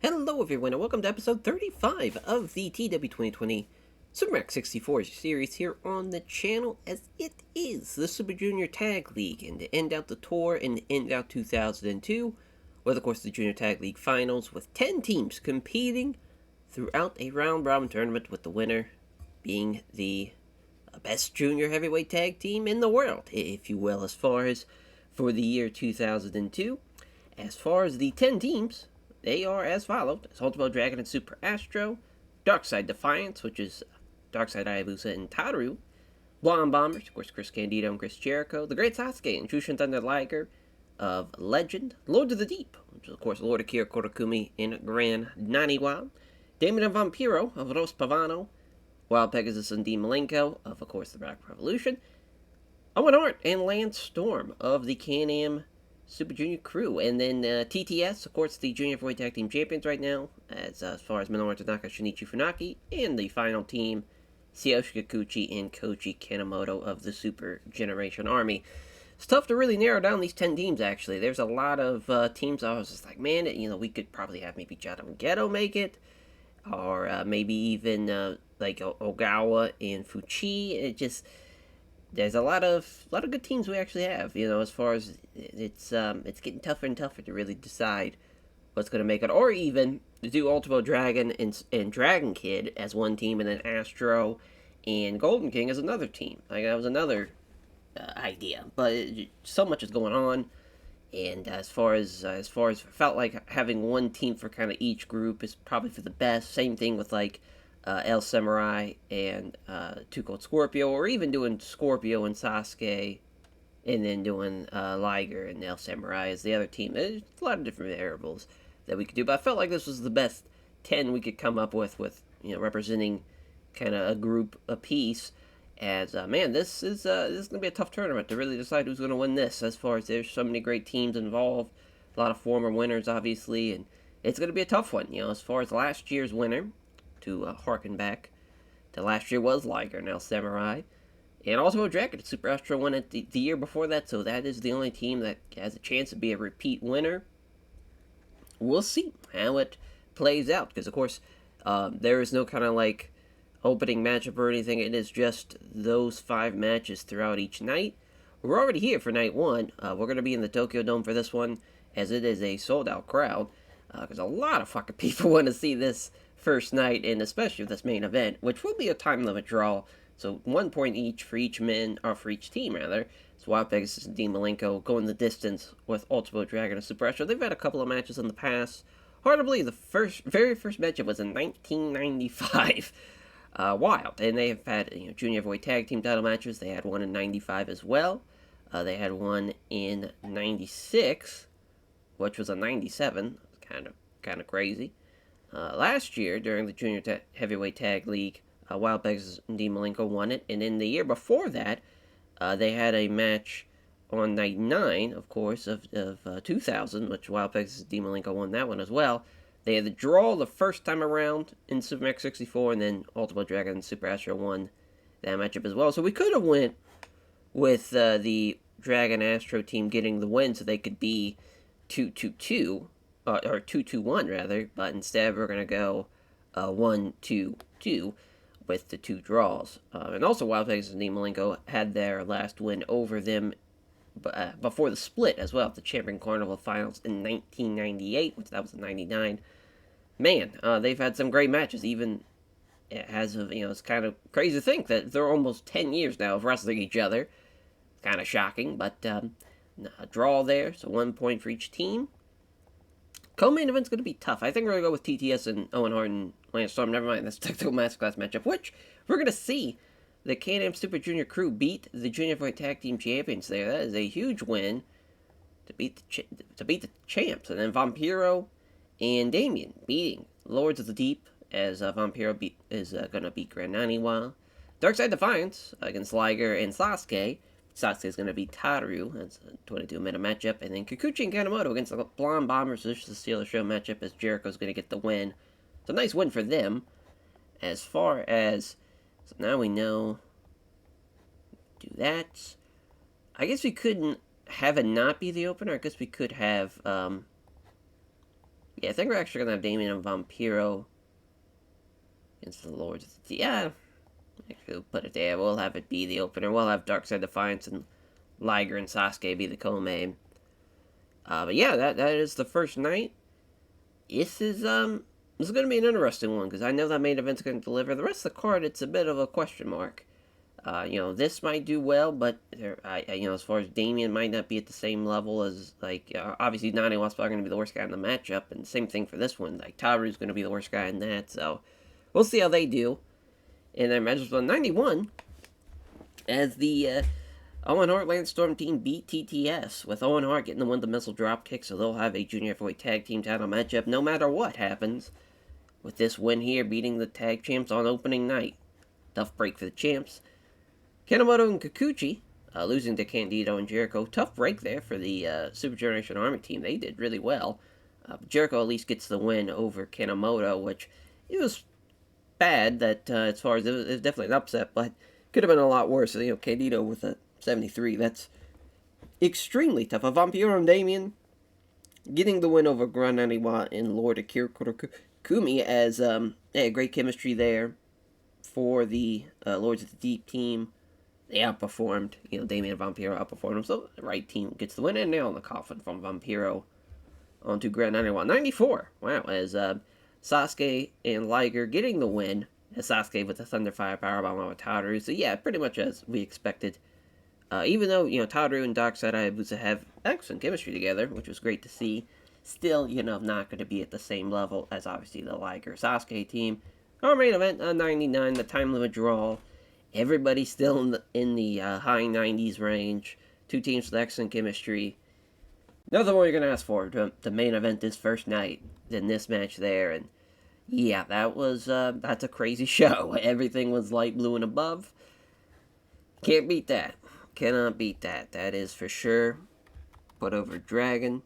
Hello everyone and welcome to episode 35 of the TEW 2020 Supermax 64 series here on the channel, as it is the Super Junior Tag League, and to end out the tour and end out 2002 with of course the Junior Tag League finals with 10 teams competing throughout a round robin tournament, with the winner being the best junior heavyweight tag team in the world, if you will, as far as for the year 2002. As far as the 10 teams, they are as followed: as Ultimo Dragon and Super Astro, Darkside Defiance, which is Darkside Hayabusa and Taru, Blonde Bombers, of course Chris Candido and Chris Jericho, The Great Sasuke and Jushin Thunder Liger of Legend, Lords of the Deep, which is of course Lord Akira Korakumi and Gran Naniwa, Damon and Vampiro of Ros Pavano, Wild Pegasus and Dean Malenko of course the Rock Revolution, Owen Hart and Lance Storm of the Can-Am Super Junior crew, and then TTS, of course, the Junior Heavyweight Tag Team Champions right now, as far as Minoru Tanaka, Shinichi Funaki, and the final team, Tsuyoshi Kikuchi and Koji Kanemoto of the Super Generation Army. It's tough to really narrow down these 10 teams, actually. There's a lot of teams I was just like, man, we could probably have maybe Jado and Geto make it, or maybe even like Ogawa and Fuchi. It just... there's a lot of good teams we actually have. As far as it's getting tougher and tougher to really decide what's going to make it, or even do Ultimo Dragon and Dragon Kid as one team, and then Astro and Golden King as another team. Like, that was another idea, but so much is going on, and as far as felt like having one team for kind of each group is probably for the best. Same thing with like El Samurai and Two Cold Scorpio, or even doing Scorpio and Sasuke, and then doing Liger and El Samurai as the other team. There's a lot of different variables that we could do, but I felt like this was the best 10 we could come up with representing kind of a group apiece. As man, this is gonna be a tough tournament to really decide who's gonna win this. As far as there's so many great teams involved, a lot of former winners, obviously, and it's gonna be a tough one. As far as last year's winner, to harken back to last year, was Liger and El Samurai, and also a Dragon. Super Astro won it the year before that, so that is the only team that has a chance to be a repeat winner. We'll see how it plays out, because of course there is no kind of like opening matchup or anything. It is just those 5 matches throughout each night. We're already here for night 1. We're going to be in the Tokyo Dome for this one, as it is a sold out crowd, because a lot of fucking people want to see this first night, and especially this main event, which will be a time limit draw. So 1 point each for each team rather. So Wild Pegasus and Dean Malenko going the distance with Ultimo Dragon and Super Astro. They've had a couple of matches in the past. Hard to believe the very first matchup was in 1995. Wild. And they have had junior heavyweight tag team title matches. They had one in 95 as well. They had one in 96, which was a 97. Kind of crazy. Last year, during the Junior Heavyweight Tag League, Wild Pegasus and Dean Malenko won it. And in the year before that, they had a match on night 9, of course, of 2000, which Wild Pegasus and Dean Malenko won that one as well. They had the draw the first time around in Super Max 64, and then Ultimo Dragon and Super Astro won that matchup as well. So we could have went with the Dragon Astro team getting the win, so they could be 2-2-2, or 2-2-1 rather, but instead we're going to go 1-2-2 with the 2 draws. And also Wild Pegasus and Dean Malenko had their last win over them before the split as well, the Champion Carnival Finals in 1998, which that was in 99. Man, they've had some great matches, even as of, it's kind of crazy to think that they're almost 10 years now of wrestling each other. Kind of shocking, but a draw there, so 1 point for each team. Co-main event's going to be tough. I think we're going to go with TTS and Owen Hart and Lance Storm. Never mind, that's the Masterclass matchup, which we're going to see the Can-Am Super Junior crew beat the Junior Heavyweight Tag Team Champions there. That is a huge win to beat the champs. And then Vampiro and Damien beating Lords of the Deep, as Vampiro is going to beat Gran Naniwa. Darkside Defiance against Liger and Sasuke. Sasuke is going to beat Taru. That's a 22-minute matchup. And then Kikuchi and Kanemoto against the Blonde Bombers. This is the Steal the Show matchup, as Jericho's going to get the win. It's a nice win for them. As far as... so now we know... do that. I guess we couldn't have it not be the opener. I guess we could have Yeah, I think we're actually going to have Damien and Vampiro against the Lords. Yeah, actually, we'll put it there. We'll have it be the opener. We'll have Darkseid Defiance and Liger and Sasuke be the co-main. But yeah, that is the first night. This is going to be an interesting one because I know that main event's going to deliver. The rest of the card, it's a bit of a question mark. This might do well, but as far as Damien might not be at the same level as obviously Nani Watt's probably going to be the worst guy in the matchup, and same thing for this one. Like Taru's going to be the worst guy in that, so we'll see how they do. And then matches on 91 as the Owen Hart Lance Storm team beat TTS, with Owen Hart getting the win the missile drop kick, so they'll have a junior heavyweight tag team title matchup no matter what happens. With this win here, beating the tag champs on opening night. Tough break for the champs. Kanemoto and Kikuchi losing to Candido and Jericho. Tough break there for the Super Generation Army team. They did really well. Jericho at least gets the win over Kanemoto, which it was bad that as far as it was definitely an upset, but could have been a lot worse. Candido with a 73. That's extremely tough. Vampiro and Damien getting the win over Nani Watt and Lord Akira Kumi as great chemistry there for the Lords of the Deep team. They outperformed, Damien and Vampiro outperformed them, so the right team gets the win, and nail in the coffin from Vampiro onto Grand 91. 94, wow, as Sasuke and Liger getting the win, as Sasuke with the Thunderfire Powerbomb on Taru, so yeah, pretty much as we expected. Even though, Taru and Darkseid Hayabusa have excellent chemistry together, which was great to see, still, not going to be at the same level as obviously the Liger Sasuke team. Our main event, 99, the time limit draw. Everybody's still in the high 90s range. Two teams with excellent chemistry. Nothing more you're going to ask for to main event this first night than this match there. And yeah, that's a crazy show. Everything was light blue and above. Can't beat that. Cannot beat that. That is for sure. Put over Dragon.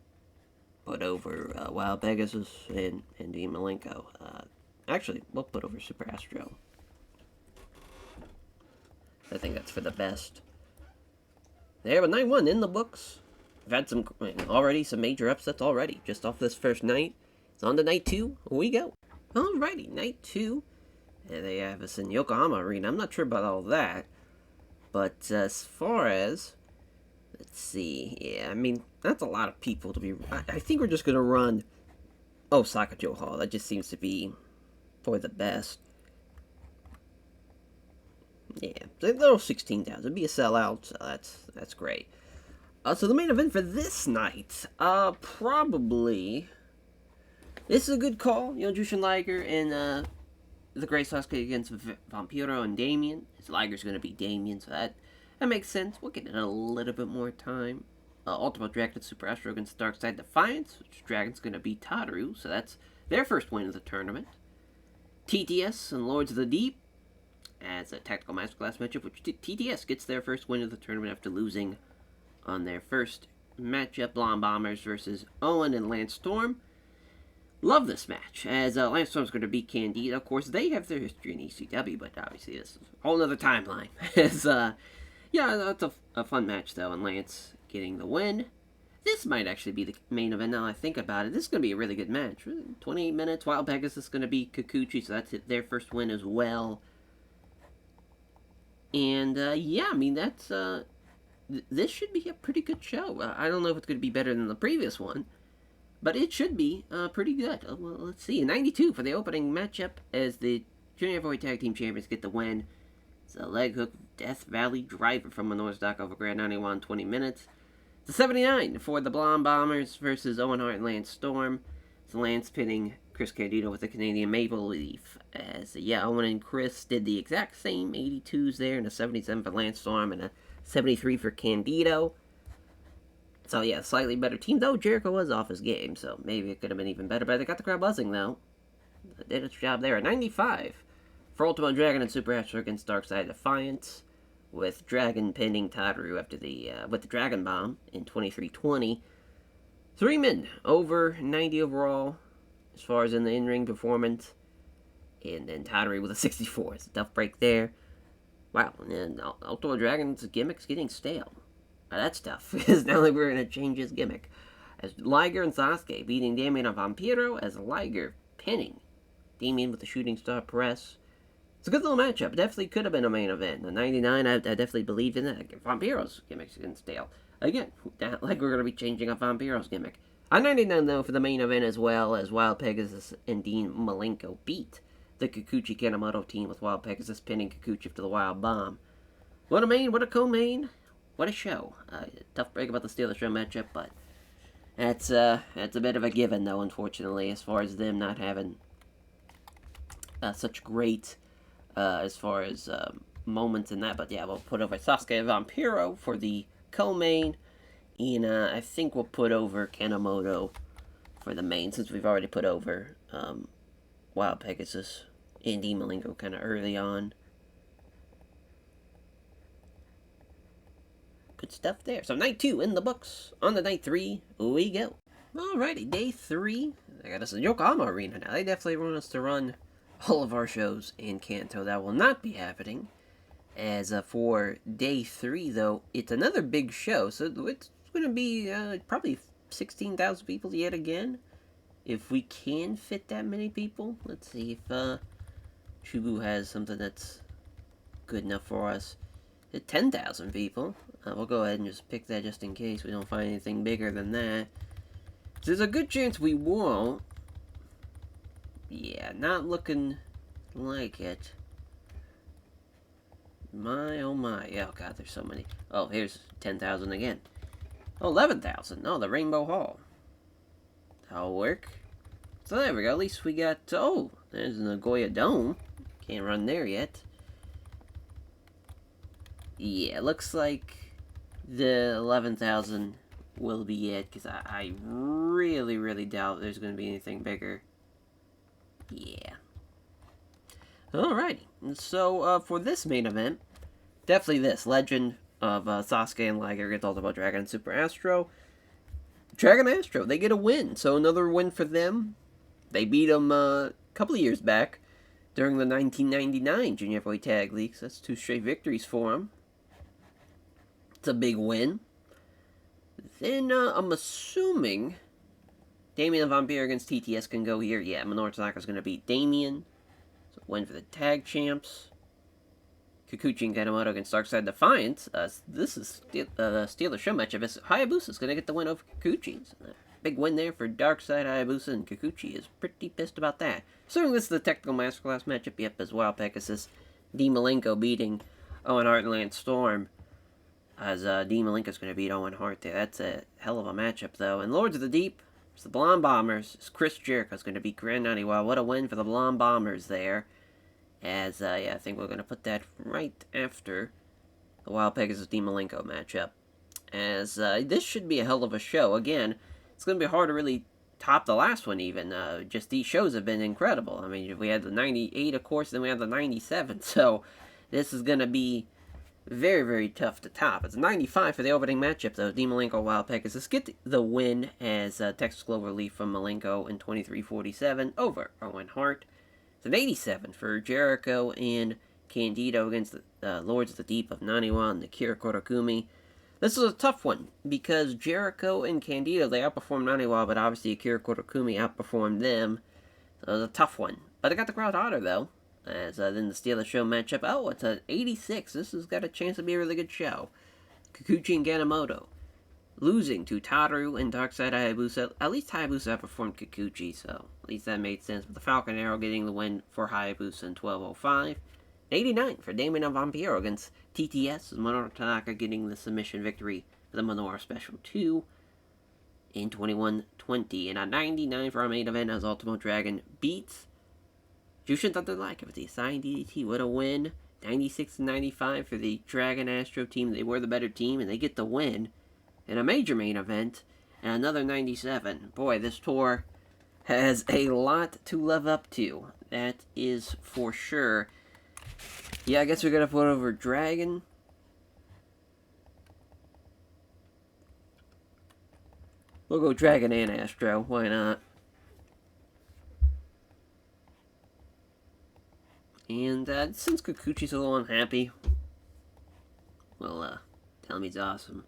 Put over Wild Pegasus and Dean Malenko. Actually, we'll put over Super Astro. I think that's for the best. There, but 9-1 in the books. We've had some major upsets already, just off this first night. It's on to night 2. Here we go. Alrighty, night 2. And they have us in Yokohama Arena. I'm not sure about all that. But as far as, let's see, yeah, that's a lot of people to be, I think we're just going to run Osaka Joe Hall. That just seems to be for the best. Yeah, a little 16,000. It'd be a sellout, so that's great. So the main event for this night, probably, this is a good call. Jushin Liger and the Great Sasuke against Vampiro and Damien. Liger's going to be Damien, so that makes sense. We'll get in a little bit more time. Ultimate Dragon and Super Astro against Darkseid Defiance, which Dragon's going to be Taru, so that's their first win of the tournament. TTS and Lords of the Deep as a tactical masterclass matchup, which TTS gets their first win of the tournament after losing on their first matchup. Blonde Bombers versus Owen and Lance Storm. Love this match, as Lance Storm's going to beat Candido. Of course, they have their history in ECW, but obviously this is a whole other timeline. Yeah, that's a fun match, though, and Lance getting the win. This might actually be the main event now I think about it. This is going to be a really good match. 28 minutes. Wild Pegasus is going to be Kikuchi, so that's their first win as well. And, yeah, that's, this should be a pretty good show. I don't know if it's going to be better than the previous one, but it should be pretty good. Well, let's see. 92 for the opening matchup as the Junior Heavyweight Tag Team Champions get the win. It's a leg hook Death Valley Driver from Manora's Dock over Grand 91 20 minutes. It's a 79 for the Blonde Bombers versus Owen Hart and Lance Storm. It's Lance pinning Chris Candido with the Canadian Maple Leaf. As, Owen and Chris did the exact same 82s there, and a 77 for Lance Storm and a 73 for Candido. So, yeah, slightly better team, though Jericho was off his game, so maybe it could have been even better. But they got the crowd buzzing, though. They did its job there. 95 for Ultimate Dragon and Super Astro against Darkseid Defiance, with Dragon pinning Taru after with the Dragon Bomb in 23-20. 3 men over 90 overall, as far as in the in-ring performance. And then Taru with a 64. It's a tough break there. Wow, and Ultimate Dragon's gimmick's getting stale. That's tough, because now we're going to change his gimmick. as Liger and Sasuke beating Damien and Vampiro, as Liger pinning Damien with the shooting star press. It's a good little matchup. Definitely could have been a main event. The 99, I definitely believed in that. Vampiro's gimmick's getting stale. Again, not like we're going to be changing up Vampiro's gimmick. On 99, though, for the main event as well, as Wild Pegasus and Dean Malenko beat the Kikuchi Kanemoto team, with Wild Pegasus pinning Kikuchi to the Wild Bomb. What a main, what a co-main, what a show. Tough break about the Steal the Show matchup, but that's a bit of a given, though, unfortunately, as far as them not having such great, as far as moments in that. But yeah, we'll put over Sasuke and Vampiro for the co-main, and I think we'll put over Kanemoto for the main, since we've already put over Wild Pegasus and Dean Malenko kind of early on. Good stuff there. So night 2 in the books. On to night 3 we go. Alrighty, day 3. I got us a Yokohama Arena now. They definitely want us to run all of our shows in Kanto. That will not be happening. As for day 3, though, it's another big show. So it's going to be probably 16,000 people yet again. If we can fit that many people. Let's see if Shubu has something that's good enough for us. 10,000 people. We'll go ahead and just pick that just in case we don't find anything bigger than that. So there's a good chance we won't. Yeah, not looking like it. My, oh my. Oh god, there's so many. Oh, here's 10,000 again. Oh, 11,000. Oh, the Rainbow Hall. That'll work. So there we go. At least we got... Oh, there's the Nagoya Dome. Can't run there yet. Yeah, looks like the 11,000 will be it, because I really, really doubt there's going to be anything bigger. Yeah. Alrighty. So, for this main event, definitely this. Legend of Sasuke and Liger against Ultimo Dragon and Super Astro. Dragon Astro, they get a win. So, another win for them. They beat them a couple of years back during the 1999 Junior Heavyweight Tag League. So that's 2 straight victories for them. It's a big win. Then, I'm assuming Damien and Vampiro against TTS can go here. Yeah, Minoru Tanaka's going to beat Damien. So, win for the tag champs. Kikuchi and Kanemoto against Darkside Defiance. This is the Steal the Show matchup. Hayabusa's going to get the win over Kikuchi. So, big win there for Darkside, Hayabusa, and Kikuchi is pretty pissed about that. Assuming this is the Technical Masterclass matchup, yep, as Wild Pegasus. Dean Malenko beating Owen Hart and Lance Storm. As Dean Malenko's going to beat Owen Hart there. That's a hell of a matchup, though. And Lords of the Deep, it's the Blonde Bombers. It's Chris Jericho's going to beat Grand Naniwa. What a win for the Blonde Bombers there. As, yeah, I think we're going to put that right after the Wild Pegasus Dean Malenko matchup. As, this should be a hell of a show. Again, it's going to be hard to really top the last one, even. Just these shows have been incredible. I mean, we had the 98, of course, then we had the 97. So, this is going to be very, very tough to top. It's 95 for the opening matchup, though. Dean Malenko, Wild Pegasus get the win as Texas Cloverleaf from Malenko in 23-47 over Owen Hart. It's an 87 for Jericho and Candido against the Lords of the Deep of Naniwa and Akira Korakumi. This is a tough one, because Jericho and Candido, they outperformed Naniwa, but obviously Akira Korakumi outperformed them. So it was a tough one. But it got the crowd hotter, though. As then the Steal the Show matchup. Oh, it's an 86. This has got a chance to be a really good show. Kikuchi and Kanemoto losing to Taru and Darkside Hayabusa. At least Hayabusa outperformed Kikuchi, so at least that made sense. But the Falcon Arrow getting the win for Hayabusa in 12:05. 89 for Damien and Vampiro against TTS. Minoru Tanaka getting the submission victory for the Minoru Special 2 in 21:20. And at 99 for our main event as Ultimo Dragon beats Jushin Thunder Liger with the assigned DDT. What a win. 96-95 for the Dragon Astro team. They were the better team, and they get the win in a major main event. And another 97. Boy, this tour has a lot to live up to. That is for sure. Yeah, I guess we're going to put over Dragon. We'll go Dragon and Astro. Why not? And since Kikuchi's a little unhappy, well, tell him he's awesome.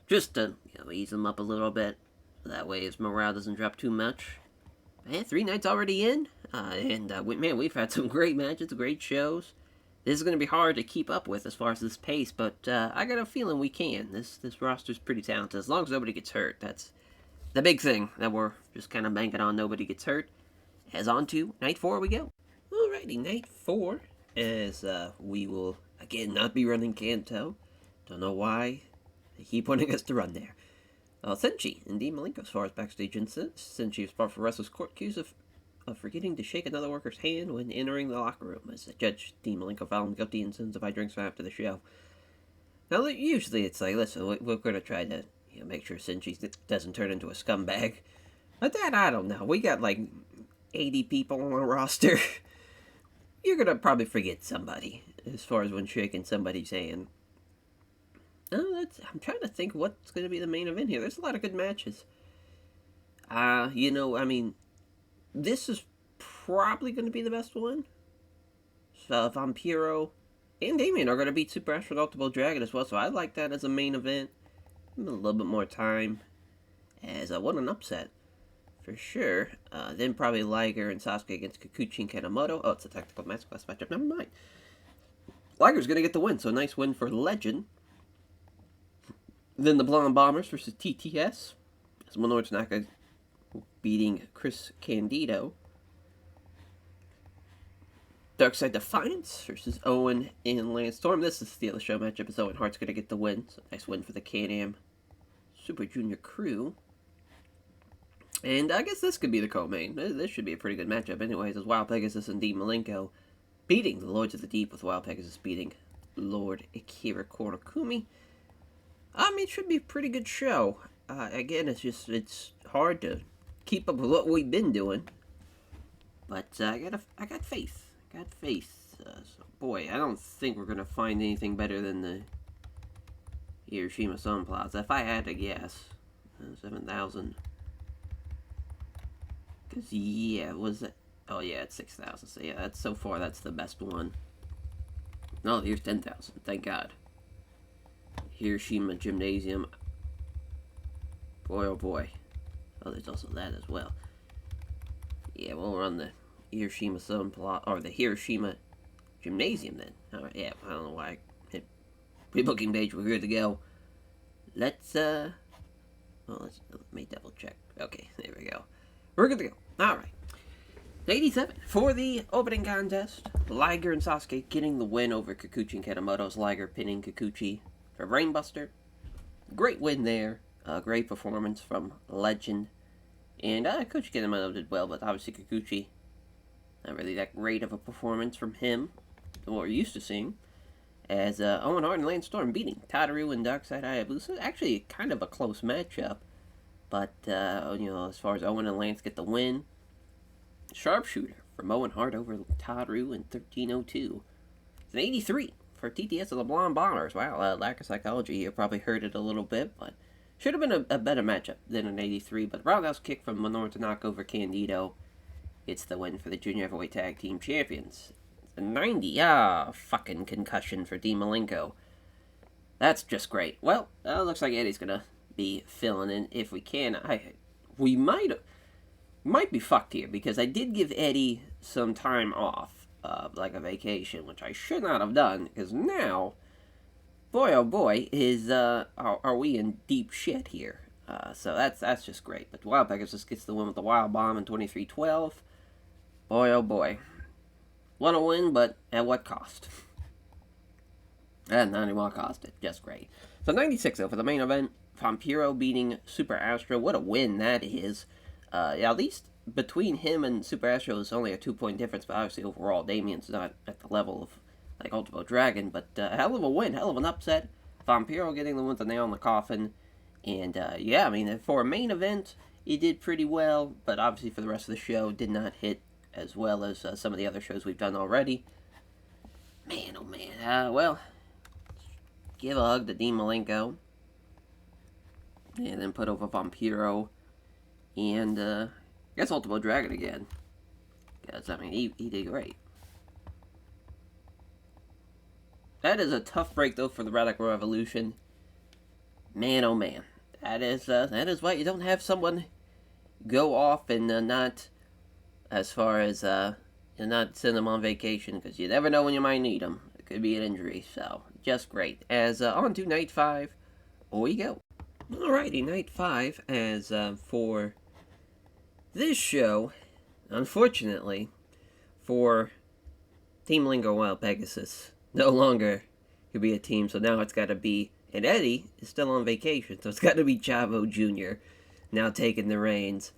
Just to ease him up a little bit. That way his morale doesn't drop too much. Man, 3 nights already in. Man, we've had some great matches, great shows. This is going to be hard to keep up with as far as this pace, but I got a feeling we can. This roster's pretty talented. As long as nobody gets hurt, that's the big thing that we're just kind of banking on. Nobody gets hurt. As on to night 4 we go. Alrighty, night 4, as we will again not be running Kanto. Don't know why they keep wanting us to run there. Senshi and Dean Malenko as far as backstage incidents. Senshi is part for wrestlers court accused of forgetting to shake another worker's hand when entering the locker room, as the judge, Dean Malenko, found him guilty and sends 5 drinks after the show. Now, usually it's like, listen, we're going to try to make sure Senshi doesn't turn into a scumbag. But that, I don't know. We got like 80 people on our roster. You're going to probably forget somebody as far as when shaking somebody's hand. I'm trying to think what's going to be the main event here. There's a lot of good matches. This is probably going to be the best one. So Vampiro and Damien are going to beat Super Ash with Ultimate Dragon as well, so I like that as a main event. A little bit more time, as what an upset, for sure. Then probably Liger and Sasuke against Kikuchi and Kanemoto. Oh, it's a tactical masterclass matchup. Never mind. Liger's going to get the win, so nice win for Legend. Then the Blonde Bombers versus TTS. As Minoru Tanaka beating Chris Candido. Darkside Defiance versus Owen and Lance Storm. This is the other show matchup, as Owen Hart's going to get the win. So nice win for the Can-Am Super Junior crew. And I guess this could be the co-main. This should be a pretty good matchup anyways, as Wild Pegasus and Dean Malenko beating the Lords of the Deep, with Wild Pegasus beating Lord Akira Korakumi. It should be a pretty good show. Again, it's hard to keep up with what we've been doing. But I got faith. So, boy, I don't think we're going to find anything better than the Hiroshima Sun Plaza. If I had to guess, 7,000. Because, yeah, was it? Oh, yeah, it's 6,000. So, yeah, so far, that's the best one. No, here's 10,000. Thank God. Hiroshima Gymnasium. Boy, oh boy. Oh, there's also that as well. Yeah, we'll run the Hiroshima Sun Plaza, or the Hiroshima Gymnasium then. Alright, yeah, I don't know why. Pre-booking page, we're good to go. Let me double check. Okay, there we go. We're good to go. Alright. 87 for the opening contest. Liger and Sasuke getting the win over Kikuchi and Kanemoto's. Liger pinning Kikuchi for Brainbuster. Great win there. Great performance from Legend. And Kikuchi Kanemoto did well, but obviously Kikuchi, not really that great of a performance from him than what we're used to seeing. As Owen Hart and Lance Storm beating Tadaru and Darkside Hayabusa. Actually, kind of a close matchup. But, as far as Owen and Lance get the win, Sharpshooter from Owen Hart over Tadaru in 13:02. It's an 83 for TTS of the Blonde Bombers. Wow, lack of psychology here probably hurt it a little bit, but should have been a better matchup than an 83. But roundhouse kick from Minoru Tanaka over Candido. It's the win for the Junior Heavyweight Tag Team Champions. It's a 90. Fucking concussion for Dean Malenko. That's just great. Well, looks like Eddie's going to be filling in if we can. We might be fucked here, because I did give Eddie some time off, like a vacation, which I should not have done, because now, boy oh boy, are we in deep shit here. So that's just great. But Wild Pegasus gets the win with the Wild Bomb in 23:12. Boy oh boy. What a win, but at what cost? Not even what cost it. Just great. So 96 though for the main event. Vampiro beating Super Astro. What a win that is. At least between him and Super Astro is only a 2-point difference, but obviously overall Damien's not at the level of like Ultimate Dragon, but hell of a win, hell of an upset. Vampiro getting the win with the nail in the coffin. And for a main event, he did pretty well, but obviously for the rest of the show, did not hit as well as some of the other shows we've done already. Man, oh man. Give a hug to Dean Malenko. And then put over Vampiro. And, I guess Ultimate Dragon again. Because, he did great. That is a tough break, though, for the Radical Revolution. Man, oh man. That is why you don't have someone go off and not, as far as not send them on vacation, because you never know when you might need them. It could be an injury, so just great. As on to night 5, we go. Alrighty, night 5. As for this show, unfortunately, for Team Lingo Wild Pegasus, no longer could be a team, so now it's got to be, and Eddie is still on vacation, so it's got to be Chavo Jr. now taking the reins.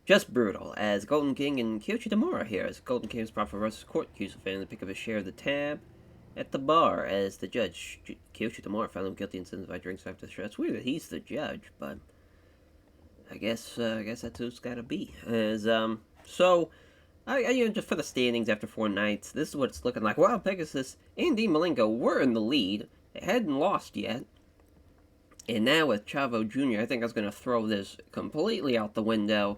Just brutal, as Golden King and Kyoshi Tamura here, as Golden King's brought for Russ's court, accused of failing to pick up a share of the tab at the bar, as the judge, Kyoshi Tamura, found him guilty and sentenced by drinks after the show. It's weird that he's the judge, but I guess that's who it's got to be. As so, just for the standings after 4 nights, this is what it's looking like. Wild Pegasus and Dean Malenko were in the lead. They hadn't lost yet. And now with Chavo Jr., I think I was going to throw this completely out the window.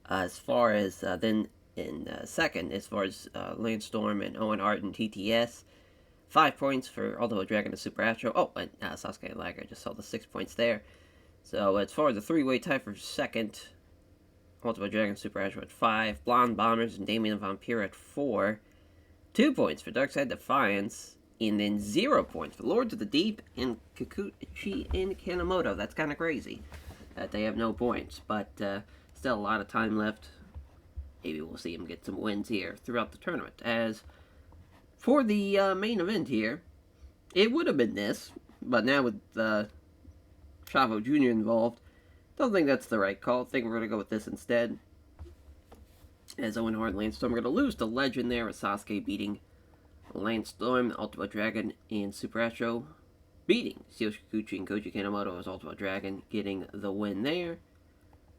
As far as then in second, as far as Lance Storm and Owen Hart and TTS, 5 points for Ultimate Dragon and Super Astro. Oh, and Sasuke and Liger, I just saw the 6 points there. So as far as the 3-way tie for second, Ultimate Dragon, Super Astro at 5, Blonde Bombers and Damien Vampire at 4, 2 points for Darkside Defiance, and then 0 points for Lords of the Deep and Kikuchi and Kanemoto. That's kind of crazy that they have no points, but still a lot of time left. Maybe we'll see him get some wins here throughout the tournament. As for the main event here, it would have been this, but now with Chavo Jr. involved, don't think that's the right call. I think we're going to go with this instead. As Owen Hart and Lance Storm are going to lose to Legend there, with Sasuke beating Lance Storm, Ultimate Dragon, and Super Astro beating Satoshi Kikuchi and Koji Kanemoto as Ultimate Dragon, getting the win there.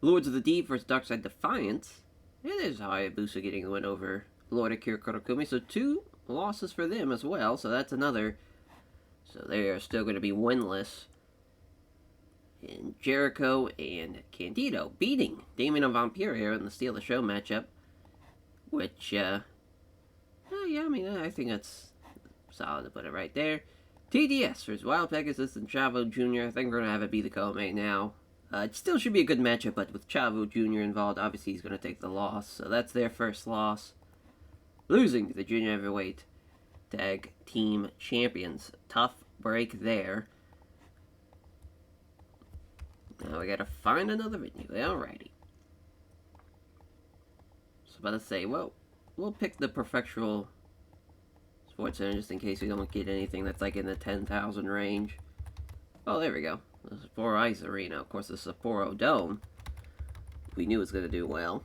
Lords of the Deep versus Darkside Defiance. And there's Hayabusa getting the win over Lord Akira Kurokumi. So 2 losses for them as well. So that's another. So they are still going to be winless. And Jericho and Candido beating Damien and Vampire here in the Steal the Show matchup. Which, yeah, I mean, I think that's solid to put it right there. TDS versus Wild Pegasus and Chavo Jr. I think we're going to have it be the co-main now. It still should be a good matchup, but with Chavo Jr. involved, obviously he's going to take the loss. So that's their first loss. Losing to the Junior Heavyweight Tag Team Champions. Tough break there. Now we got to find another venue. Alrighty. So about to say, well, we'll pick the Prefectural Sports Center just in case we don't get anything that's like in the 10,000 range. Oh, there we go. The Sapporo Ice Arena. Of course, the Sapporo Dome. We knew it was going to do well.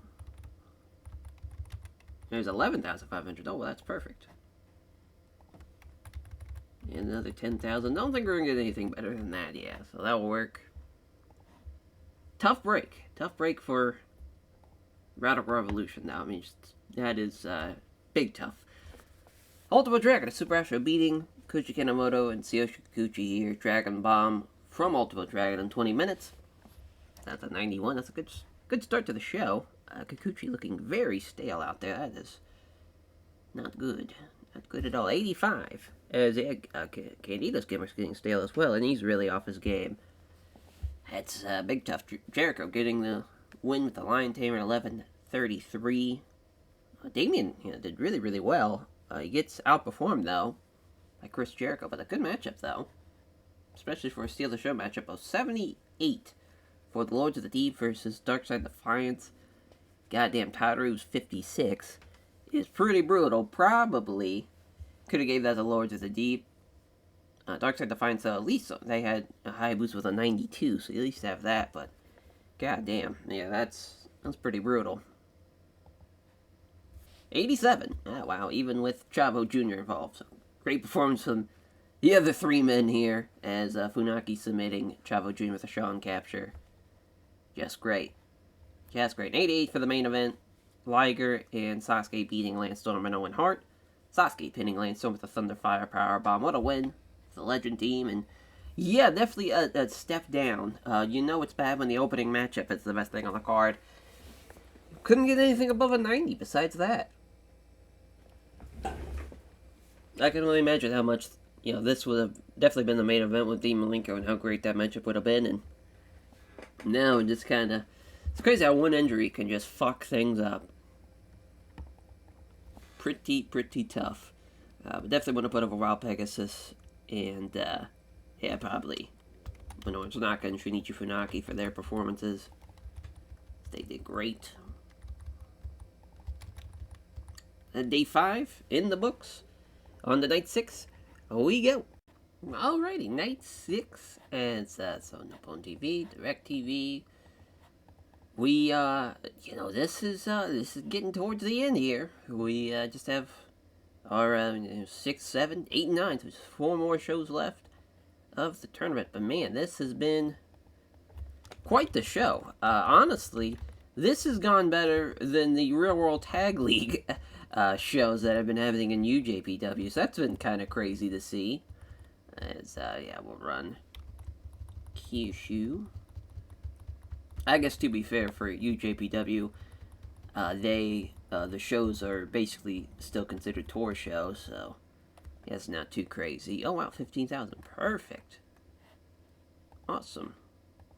There's 11,500. Oh, well, that's perfect. And another 10,000. Don't think we're going to get anything better than that, yeah. So that will work. Tough break. Tough break for Radical Revolution now. I mean, that is big tough. Ultimate Dragon, a Super Astro beating Koji Kanemoto and Tsuyoshi Kikuchi here. Dragon Bomb from Ultimate Dragon in 20 minutes. That's a 91. That's a good start to the show. Kikuchi looking very stale out there. That is not good. Not good at all. 85. As Candido's gamer's getting stale as well, and he's really off his game. That's big tough. Jericho getting the win with the Lion Tamer 11:33. Damien did really, really well. He gets outperformed, though, by Chris Jericho, but a good matchup, though. Especially for a Steal the Show matchup of 78 for the Lords of the Deep versus Darkside Defiance. Goddamn, Tataru's 56 is pretty brutal. Probably could have gave that to Lords of the Deep. Darkside Defiance, at least they had a Hayabusa with a 92, so you at least have that, but goddamn, yeah, that's pretty brutal. 87. Oh, wow, even with Chavo Jr. involved. So great performance from the other 3 men here, as Funaki submitting Chavo Jr. with a Sean capture. Just great. Just great. 88 for the main event. Liger and Sasuke beating Lance Storm and Owen Hart. Sasuke pinning Lance Storm with a Thunderfire Powerbomb. What a win. The Legend team. And yeah, definitely a step down. You know it's bad when the opening matchup is the best thing on the card. Couldn't get anything above a 90 besides that. I can only imagine how much, this would have definitely been the main event with Dean Malenko and how great that matchup would have been. And Now it just kind of, it's crazy how one injury can just fuck things up. Pretty tough. But definitely want to put over Wild Pegasus and, yeah, probably Minoru Tanaka and Shinichi Funaki for their performances. They did great. Day 5 in the books. On to night 6, we go. Alrighty, night 6, and so Nippon TV, Direct TV. We, this is getting towards the end here. We, just have our, 6, 7, 8, and 9, so there's 4 more shows left of the tournament. But man, this has been quite the show. Honestly, this has gone better than the Real World Tag League shows that have been happening in UJPW. So that's been kind of crazy to see. As, yeah, we'll run Kyushu. I guess to be fair for UJPW, the shows are basically still considered tour shows, so yeah, it's not too crazy. Oh wow, 15,000, perfect, awesome.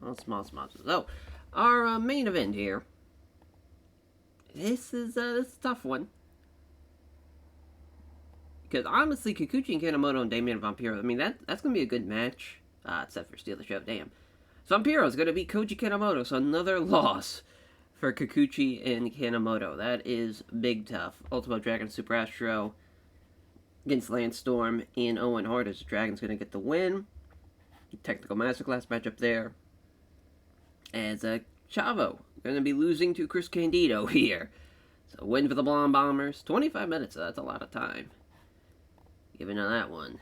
Awesome. So, our main event here. This is a tough one. Because honestly, Kikuchi and Kanemoto and Damien Vampiro, I mean, that's going to be a good match. Except for Steal the Show, damn. Vampiro is going to beat Koji Kanemoto, so another loss for Kikuchi and Kanemoto. That is big tough. Ultimo Dragon Super Astro against Landstorm and Owen Hart as Dragon's going to get the win. Technical Masterclass matchup there. As Chavo going to be losing to Chris Candido here. So win for the Blonde Bombers. 25 minutes, so that's a lot of time. Giving on that one.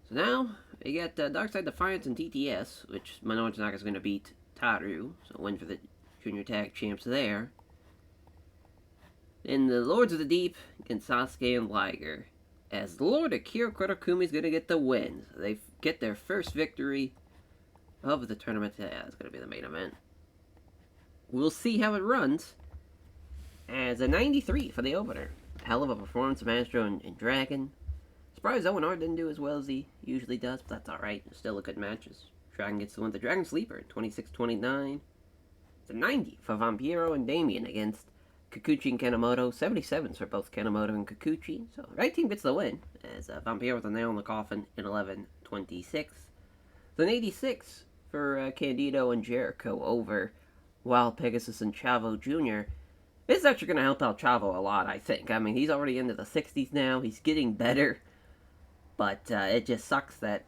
So now, we got Darkside Defiance and TTS, which Minoru Tanaka is going to beat Taru. So win for the Junior Tag Champs there. Then the Lords of the Deep against Sasuke and Liger. As the Lord Akira Kurokumi is going to get the win. So they get their first victory of the tournament. Yeah, it's going to be the main event. We'll see how it runs. As a 93 for the opener. Hell of a performance from Astro and Dragon. Surprised Owen Hart didn't do as well as he usually does, but that's alright. Still a good match. Dragon gets the win. The Dragon Sleeper, 26-29. It's a 90 for Vampiro and Damien against Kikuchi and Kanemoto. 77s for both Kanemoto and Kikuchi. So the right team gets the win, as Vampiro with a nail in the coffin in 11-26. Then 86 for Candido and Jericho over Wild Pegasus and Chavo Jr. This is actually going to help out Chavo a lot, I think. I mean, he's already into the 60s now. He's getting better. But it just sucks that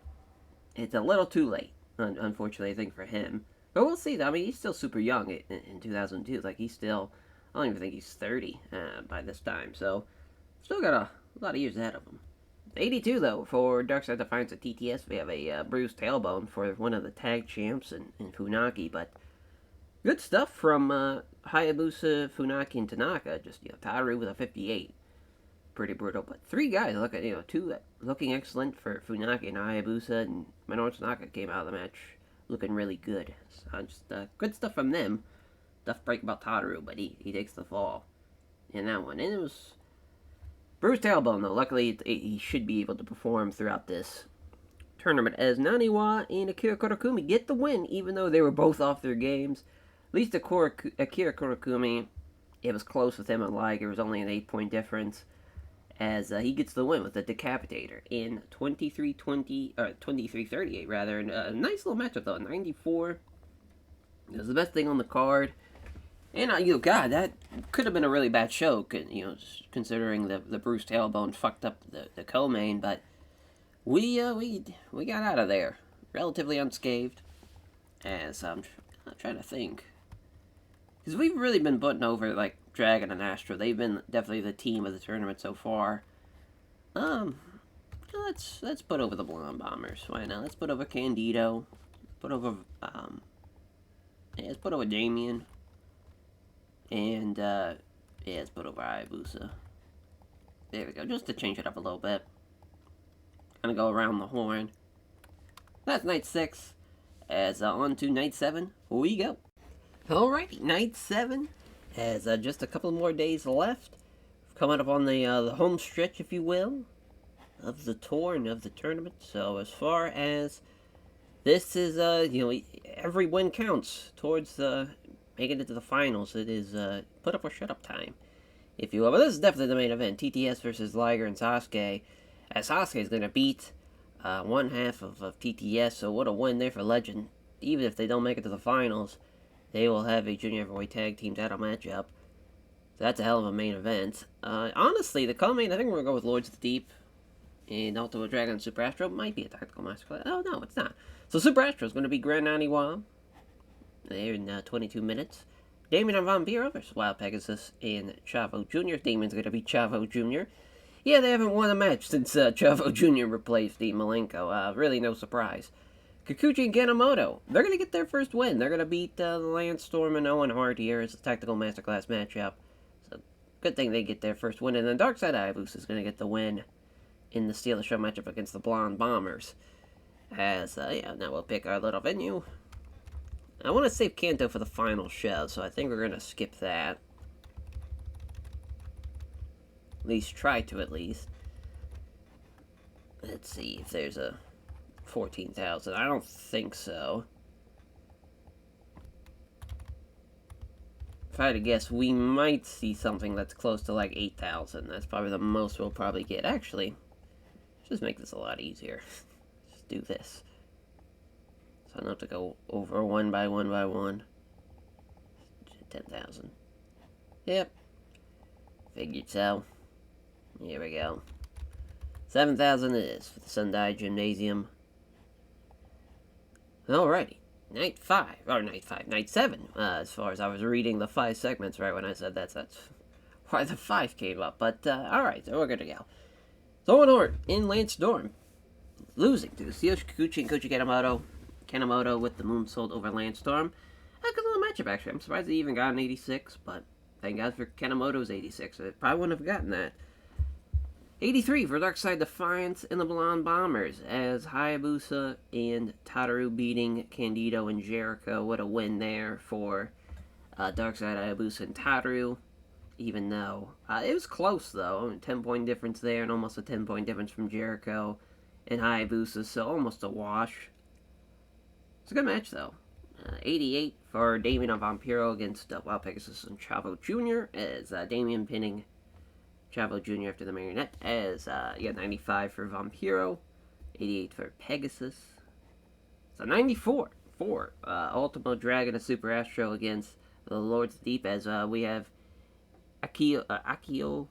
it's a little too late, unfortunately, I think, for him. But we'll see. I mean, he's still super young in 2002. Like, he's still, I don't even think he's 30 by this time. So, still got a lot of years ahead of him. 82, though, for Darkside Defiance at TTS. We have a bruised tailbone for one of the tag champs in Funaki. But good stuff from Hayabusa, Funaki, and Tanaka. Just, Taru with a 58. Pretty brutal, but 3 guys two looking excellent for Funaki and Hayabusa, and Minoru Tanaka came out of the match looking really good. So just good stuff from them. Tough break about Taru, but he takes the fall in that one. And it was bruised tailbone, though. Luckily, he should be able to perform throughout this tournament, as Naniwa and Akira Kurokumi get the win, even though they were both off their games. At least Akira Kurokumi, it was close with him and Liger. It was only an 8-point difference. As he gets the win with the Decapitator in 23-38 rather. And a nice little matchup though, 94. It was the best thing on the card. And God, that could have been a really bad show, considering the bruised tailbone fucked up the co-main. But we got out of there relatively unscathed. As I'm trying to think, because we've really been putting over like Dragon and Astro. They've been definitely the team of the tournament so far. Let's put over the Blonde Bombers. Why not? Let's put over Candido. Let's put over Damien. And let's put over Hayabusa. There we go. Just to change it up a little bit. Kind of go around the horn. That's night 6. As on to night 7 we go. Alrighty, night 7. Has just a couple more days left. Coming up on the home stretch, if you will, of the tour and of the tournament. So as far as This is, every win counts towards making it to the finals. It is put up or shut up time, if you will. But this is definitely the main event. TTS versus Liger and Sasuke. As Sasuke is going to beat one half of TTS, so what a win there for Legend. Even if they don't make it to the finals, they will have a junior heavyweight tag team title matchup. So that's a hell of a main event. Honestly, the co-main, I think we're going to go with Lords of the Deep. And Ultimo Dragon and Super Astro might be a tactical masterclass. Oh, no, it's not. So Super Astro is going to be Grand Naniwa there in 22 minutes. Damien and Vampiro versus Wild Pegasus and Chavo Jr. Damien's going to be Chavo Jr. Yeah, they haven't won a match since Chavo Jr. replaced Dean Malenko. Really no surprise. Kikuchi and Kanemoto, they're going to get their first win. They're going to beat Lance Storm and Owen Hart here as a tactical masterclass matchup. So, good thing they get their first win. And then Darkside Hayabusa is going to get the win in the Steal the Show matchup against the Blonde Bombers. As, now we'll pick our little venue. I want to save Kanto for the final show, so I think we're going to skip that. At least try to, at least. Let's see if there's a 14,000. I don't think so. If I had to guess, we might see something that's close to like 8,000. That's probably the most we'll probably get. Actually, just make this a lot easier. Just do this. So I don't have to go over one by one by one. 10,000. Yep. Figured so. Here we go. 7,000 it is for the Sendai Gymnasium. Alrighty. Night 7. As far as I was reading the 5 segments right when I said that's why the 5 came up. But, alright, so we're good to go. So Owen Hart in Lance Storm, losing to Tsuyoshi Kikuchi and Koji Kanemoto with the moonsault over Lance Storm. A good little matchup, actually. I'm surprised they even got an 86, but thank God for Kanemoto's 86. I probably wouldn't have gotten that. 83 for Darkside Defiance and the Blonde Bombers, as Hayabusa and Tataru beating Candido and Jericho. What a win there for Darkside Hayabusa and Tataru, even though it was close, though. 10-point difference there, and almost a 10-point difference from Jericho and Hayabusa, so almost a wash. It's a good match, though. 88 for Damien and Vampiro against Wild Pegasus and Chavo Jr., as Damien pinning Chavo Jr. after the marionette, as 95 for Vampiro, 88 for Pegasus. So 94 for Ultimo Dragon and Super Astro against the Lords Deep, as we have Akio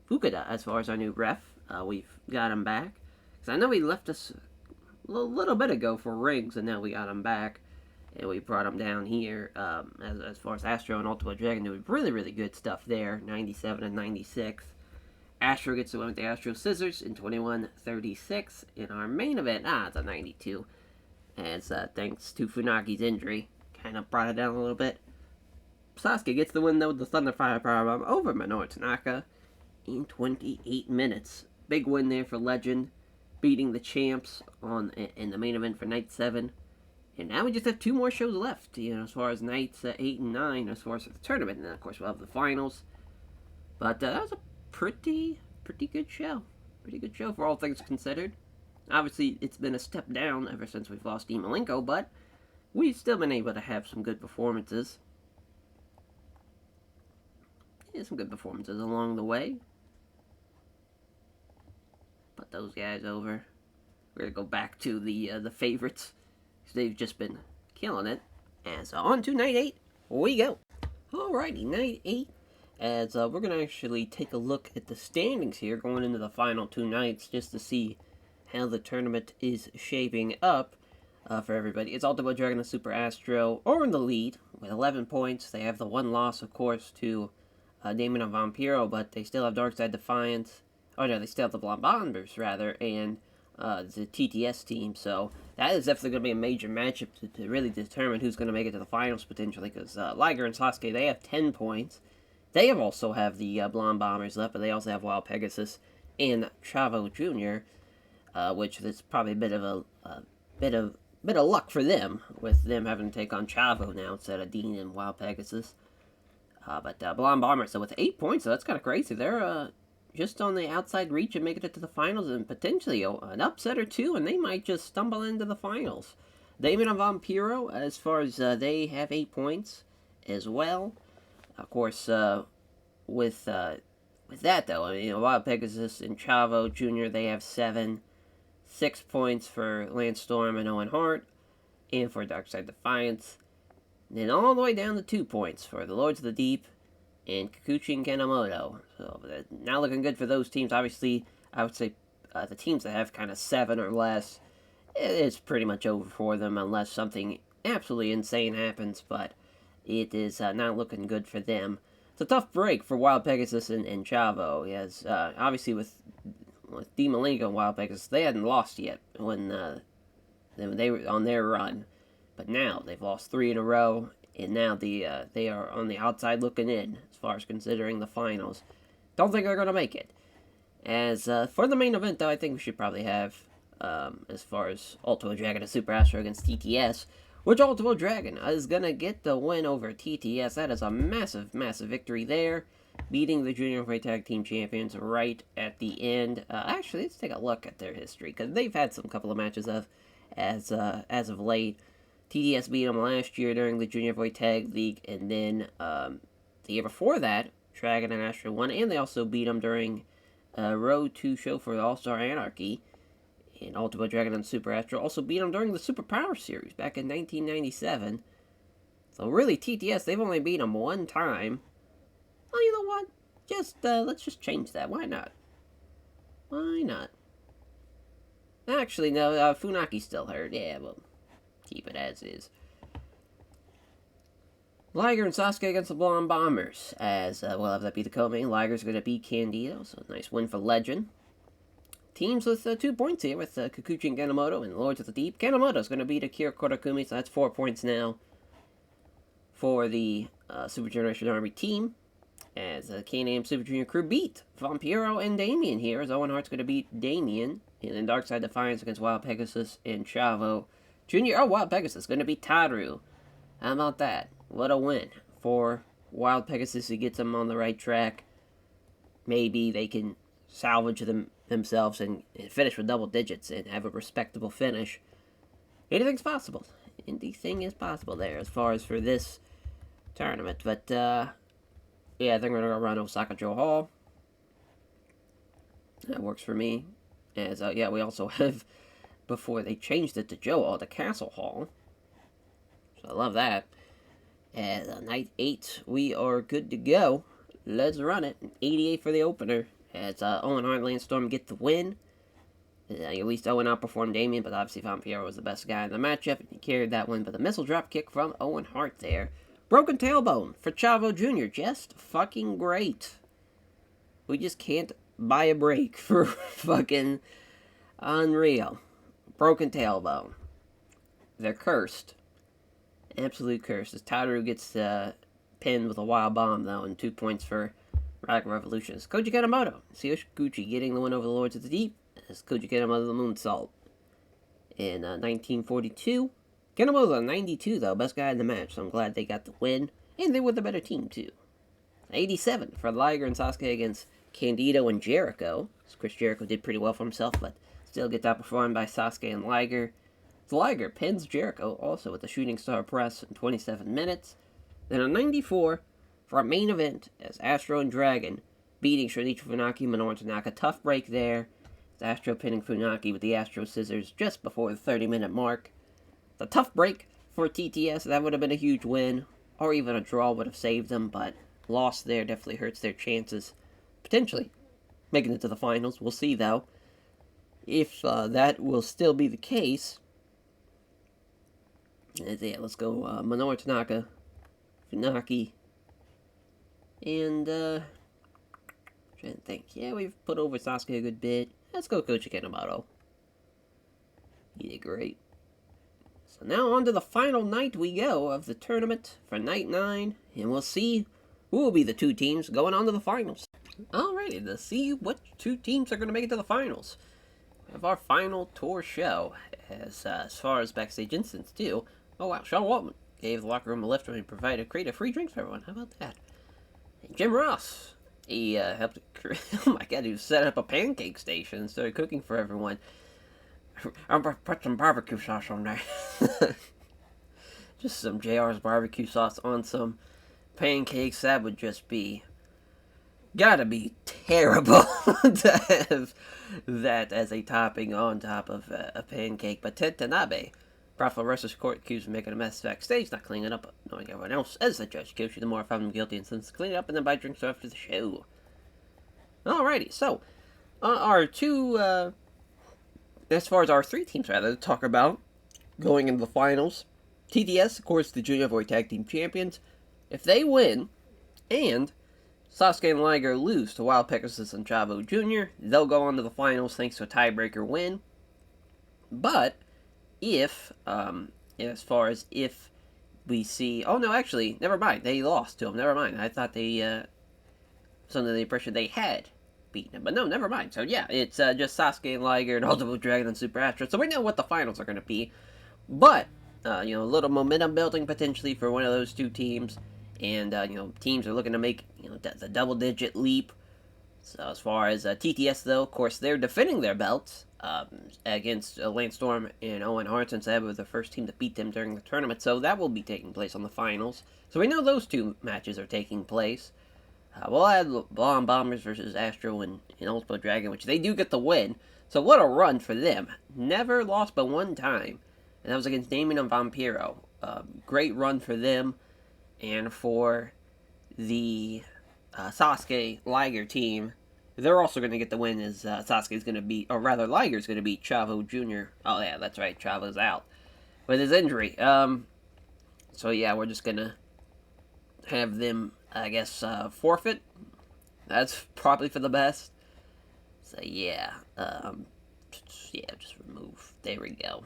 Fukuda as far as our new ref. We've got him back, because I know he left us a little bit ago for rings, and now we got him back. And we brought him down here as far as Astro and Ultimo Dragon doing really, really good stuff there. 97 and 96. Astro gets the win with the Astro Scissors in 21-36. In our main event, it's a 92. As thanks to Funagi's injury, kind of brought it down a little bit. Sasuke gets the win though with the Thunderfire Powerbomb over Minoru Tanaka in 28 minutes. Big win there for Legend, beating the champs in the main event for Night 7. And now we just have 2 more shows left, as far as nights 8 and 9, as far as the tournament. And then, of course, we'll have the finals. But that was a pretty good show. Pretty good show for all things considered. Obviously, it's been a step down ever since we've lost Dean Malenko, but we've still been able to have some good performances. Yeah, some good performances along the way. Put those guys over. We're going to go back to the favorites. They've just been killing it. And so on to Night 8, we go. Alrighty, Night 8, as we're going to actually take a look at the standings here going into the final 2 nights, just to see how the tournament is shaping up for everybody. It's Ultimo Dragon and Super Astro are in the lead with 11 points. They have the 1 loss, of course, to Damien and Vampiro, but they still have Darkside Defiance. Oh no, they still have the Blonde Bombers, rather, and the TTS team, so that is definitely going to be a major matchup to really determine who's going to make it to the finals, potentially, because Liger and Sasuke, they have 10 points. They also have the Blonde Bombers left, but they also have Wild Pegasus and Chavo Jr., which is probably a bit of luck for them, with them having to take on Chavo now instead of Dean and Wild Pegasus. But Blonde Bombers, so with 8 points, so that's kind of crazy. They're just on the outside reach of making it to the finals, and potentially an upset or two, and they might just stumble into the finals. Damon and Vampiro, as far as they have 8 points as well. Of course, with that though, Wild Pegasus and Chavo Jr., they have 7. 6 points for Lance Storm and Owen Hart, and for Darkside Defiance. And then all the way down to 2 points for the Lords of the Deep and Kikuchi and Kanemoto. So not looking good for those teams. Obviously, I would say the teams that have kind of 7 or less, it's pretty much over for them unless something absolutely insane happens, but it is not looking good for them. It's a tough break for Wild Pegasus and Chavo. Yes, obviously with D. Malenko and Wild Pegasus, they hadn't lost yet when they were on their run. But now they've lost 3 in a row, and now they are on the outside looking in as far as considering the finals. Don't think they're going to make it. As for the main event, though, I think we should probably have, as far as Ultimo Dragon and Super Astro against TTS, which Ultimo Dragon is going to get the win over TTS. That is a massive, massive victory there, beating the Junior Heavyweight Tag Team Champions right at the end. Actually, let's take a look at their history, because they've had some couple of matches as of late. TTS beat them last year during the Junior Heavyweight Tag League, and then the year before that, Dragon and Astro won, and they also beat them during Road 2 show for the All-Star Anarchy. And Ultimo Dragon and Super Astro also beat them during the Super Power Series back in 1997. So really, TTS, they've only beat them 1 time. Well, you know what? Let's just change that. Why not? Why not? Actually, no, Funaki's still hurt. Yeah, well, keep it as is. Liger and Sasuke against the Blonde Bombers. As we'll have that be the co-main. Liger's going to beat Candido, so nice win for Legend. Teams with 2 points here with Kikuchi and Kanemoto and Lords of the Deep. Kanemoto's going to beat Akira Kotakumi, so that's 4 points now for the Super Generation Army team. As the K-Name Super Junior crew beat Vampiro and Damien here, as Owen Hart's going to beat Damien. And then Darkside Defiance against Wild Pegasus and Chavo Jr. Oh, Wild Pegasus going to beat Taru. How about that? What a win for Wild Pegasus. He gets them on the right track. Maybe they can salvage themselves and finish with double digits and have a respectable finish. Anything's possible. Anything is possible there as far as for this tournament. But, yeah, I think we're going to run Osaka Joe Hall. That works for me. As, yeah, we also have, before they changed it to Joe Hall, the Castle Hall. So I love that. And night 8, we are good to go. Let's run it. 88 for the opener. As Owen Hart and Lance Storm get the win. At least Owen outperformed Damien, but obviously Vampiro was the best guy in the matchup, and he carried that one. But the missile drop kick from Owen Hart there. Broken tailbone for Chavo Jr. Just fucking great. We just can't buy a break for fucking unreal. Broken tailbone. They're cursed. Absolutely cursed. As Taru gets pinned with a wild bomb, though, and 2 points for Radical Revolutions. Koji Kanemoto. Kikuchi getting the win over the Lords of the Deep. As Koji Kanemoto the Moonsault. In 1942. Kanemoto 92, though. Best guy in the match, so I'm glad they got the win. And they were the better team, too. 87 for Liger and Sasuke against Candido and Jericho. So Chris Jericho did pretty well for himself, but still gets outperformed by Sasuke and Liger. Liger pins Jericho also with the Shooting Star Press in 27 minutes. Then a 94 for our main event as Astro and Dragon beating Shinichi Funaki and Minoru Tanaka. Tough break there. It's Astro pinning Funaki with the Astro Scissors just before the 30-minute mark. The tough break for TTS. That would have been a huge win, or even a draw would have saved them, but loss there definitely hurts their chances. Potentially making it to the finals. We'll see, though, if that will still be the case. Yeah, let's go Minoru Tanaka, Funaki, and trying to think. Yeah, we've put over Sasuke a good bit. Let's go Koji Kanemoto. He did great. So now on to the final night we go of the tournament for night 9, and we'll see who will be the 2 teams going on to the finals. Alrighty, let's see what 2 teams are going to make it to the finals. We have our final tour show, as far as backstage incidents too. Oh wow, Sean Waltman gave the locker room a lift and provided creative free drinks for everyone. How about that? And Jim Ross He helped. Oh my god, he set up a pancake station and started cooking for everyone. I'm gonna put some barbecue sauce on there. Just some JR's barbecue sauce on some pancakes. That would just be gotta be terrible to have that as a topping on top of a pancake. But Ted Tanabe, Bravo versus court accused of making a mess backstage, not cleaning up, knowing everyone else as the judge kills you, the more found him guilty and sentenced to clean up and then buy drinks after the show. Alrighty, so our two, as far as our three teams rather, to talk about going into the finals. TTS, of course, the Junior Heavyweight Tag Team Champions. If they win, and Sasuke and Liger lose to Wild Pegasus and Chavo Jr., they'll go on to the finals thanks to a tiebreaker win. But if, as far as if we see, oh no, actually, never mind, they lost to him, never mind. I thought they, was under the impression they had beaten him, but no, never mind. So yeah, it's just Sasuke and Liger and Ultimate Dragon and Super Astro, so we know what the finals are going to be. But, a little momentum building potentially for one of those two teams. And, teams are looking to make, the double-digit leap. So as far as TTS, though, of course, they're defending their belts against Lance Storm and Owen Hart, since they were the first team to beat them during the tournament. So that will be taking place on the finals. So we know those two matches are taking place. We'll add Blonde Bombers versus Astro and Ultimate Dragon, which they do get the win. So what a run for them. Never lost but one time. And that was against Damien and Vampiro. Great run for them. And for the Sasuke Liger team, they're also going to get the win as Sasuke's going to beat, or rather Liger's going to beat Chavo Jr. Oh yeah, that's right, Chavo's out with his injury. So yeah, we're just going to have them, I guess, forfeit. That's probably for the best. So yeah, just remove. There we go.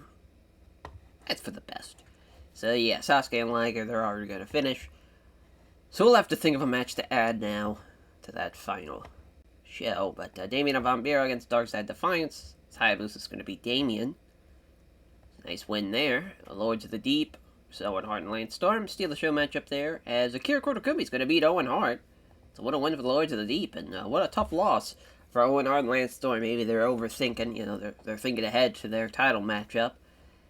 That's for the best. So yeah, Sasuke and Liger, they're already going to finish. So we'll have to think of a match to add now to that final show. But Damien and Vampiro against Darkside Defiance. Hayabusa is going to beat Damien. Nice win there. Lords of the Deep, Owen Hart and Lance Storm steal the show matchup there. As Akira Kotakumi is going to beat Owen Hart. So what a win for the Lords of the Deep. And what a tough loss for Owen Hart and Lance Storm. Maybe they're overthinking, they're thinking ahead to their title matchup.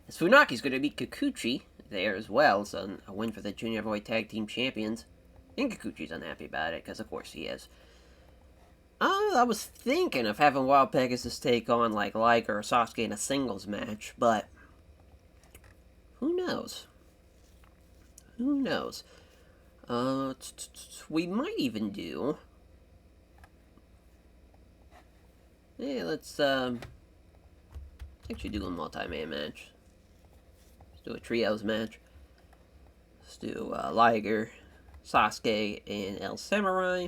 As Funaki's going to beat Kikuchi there as well, so a win for the Junior Heavyweight Tag Team Champions. And Kikuchi's unhappy about it, because of course he is. I was thinking of having Wild Pegasus take on, like, Liger or Sasuke in a singles match, but who knows? Who knows? We might even do... Yeah, let's, actually do a multi-man match. Let's do a trios match. Let's do Liger, Sasuke, and El Samurai.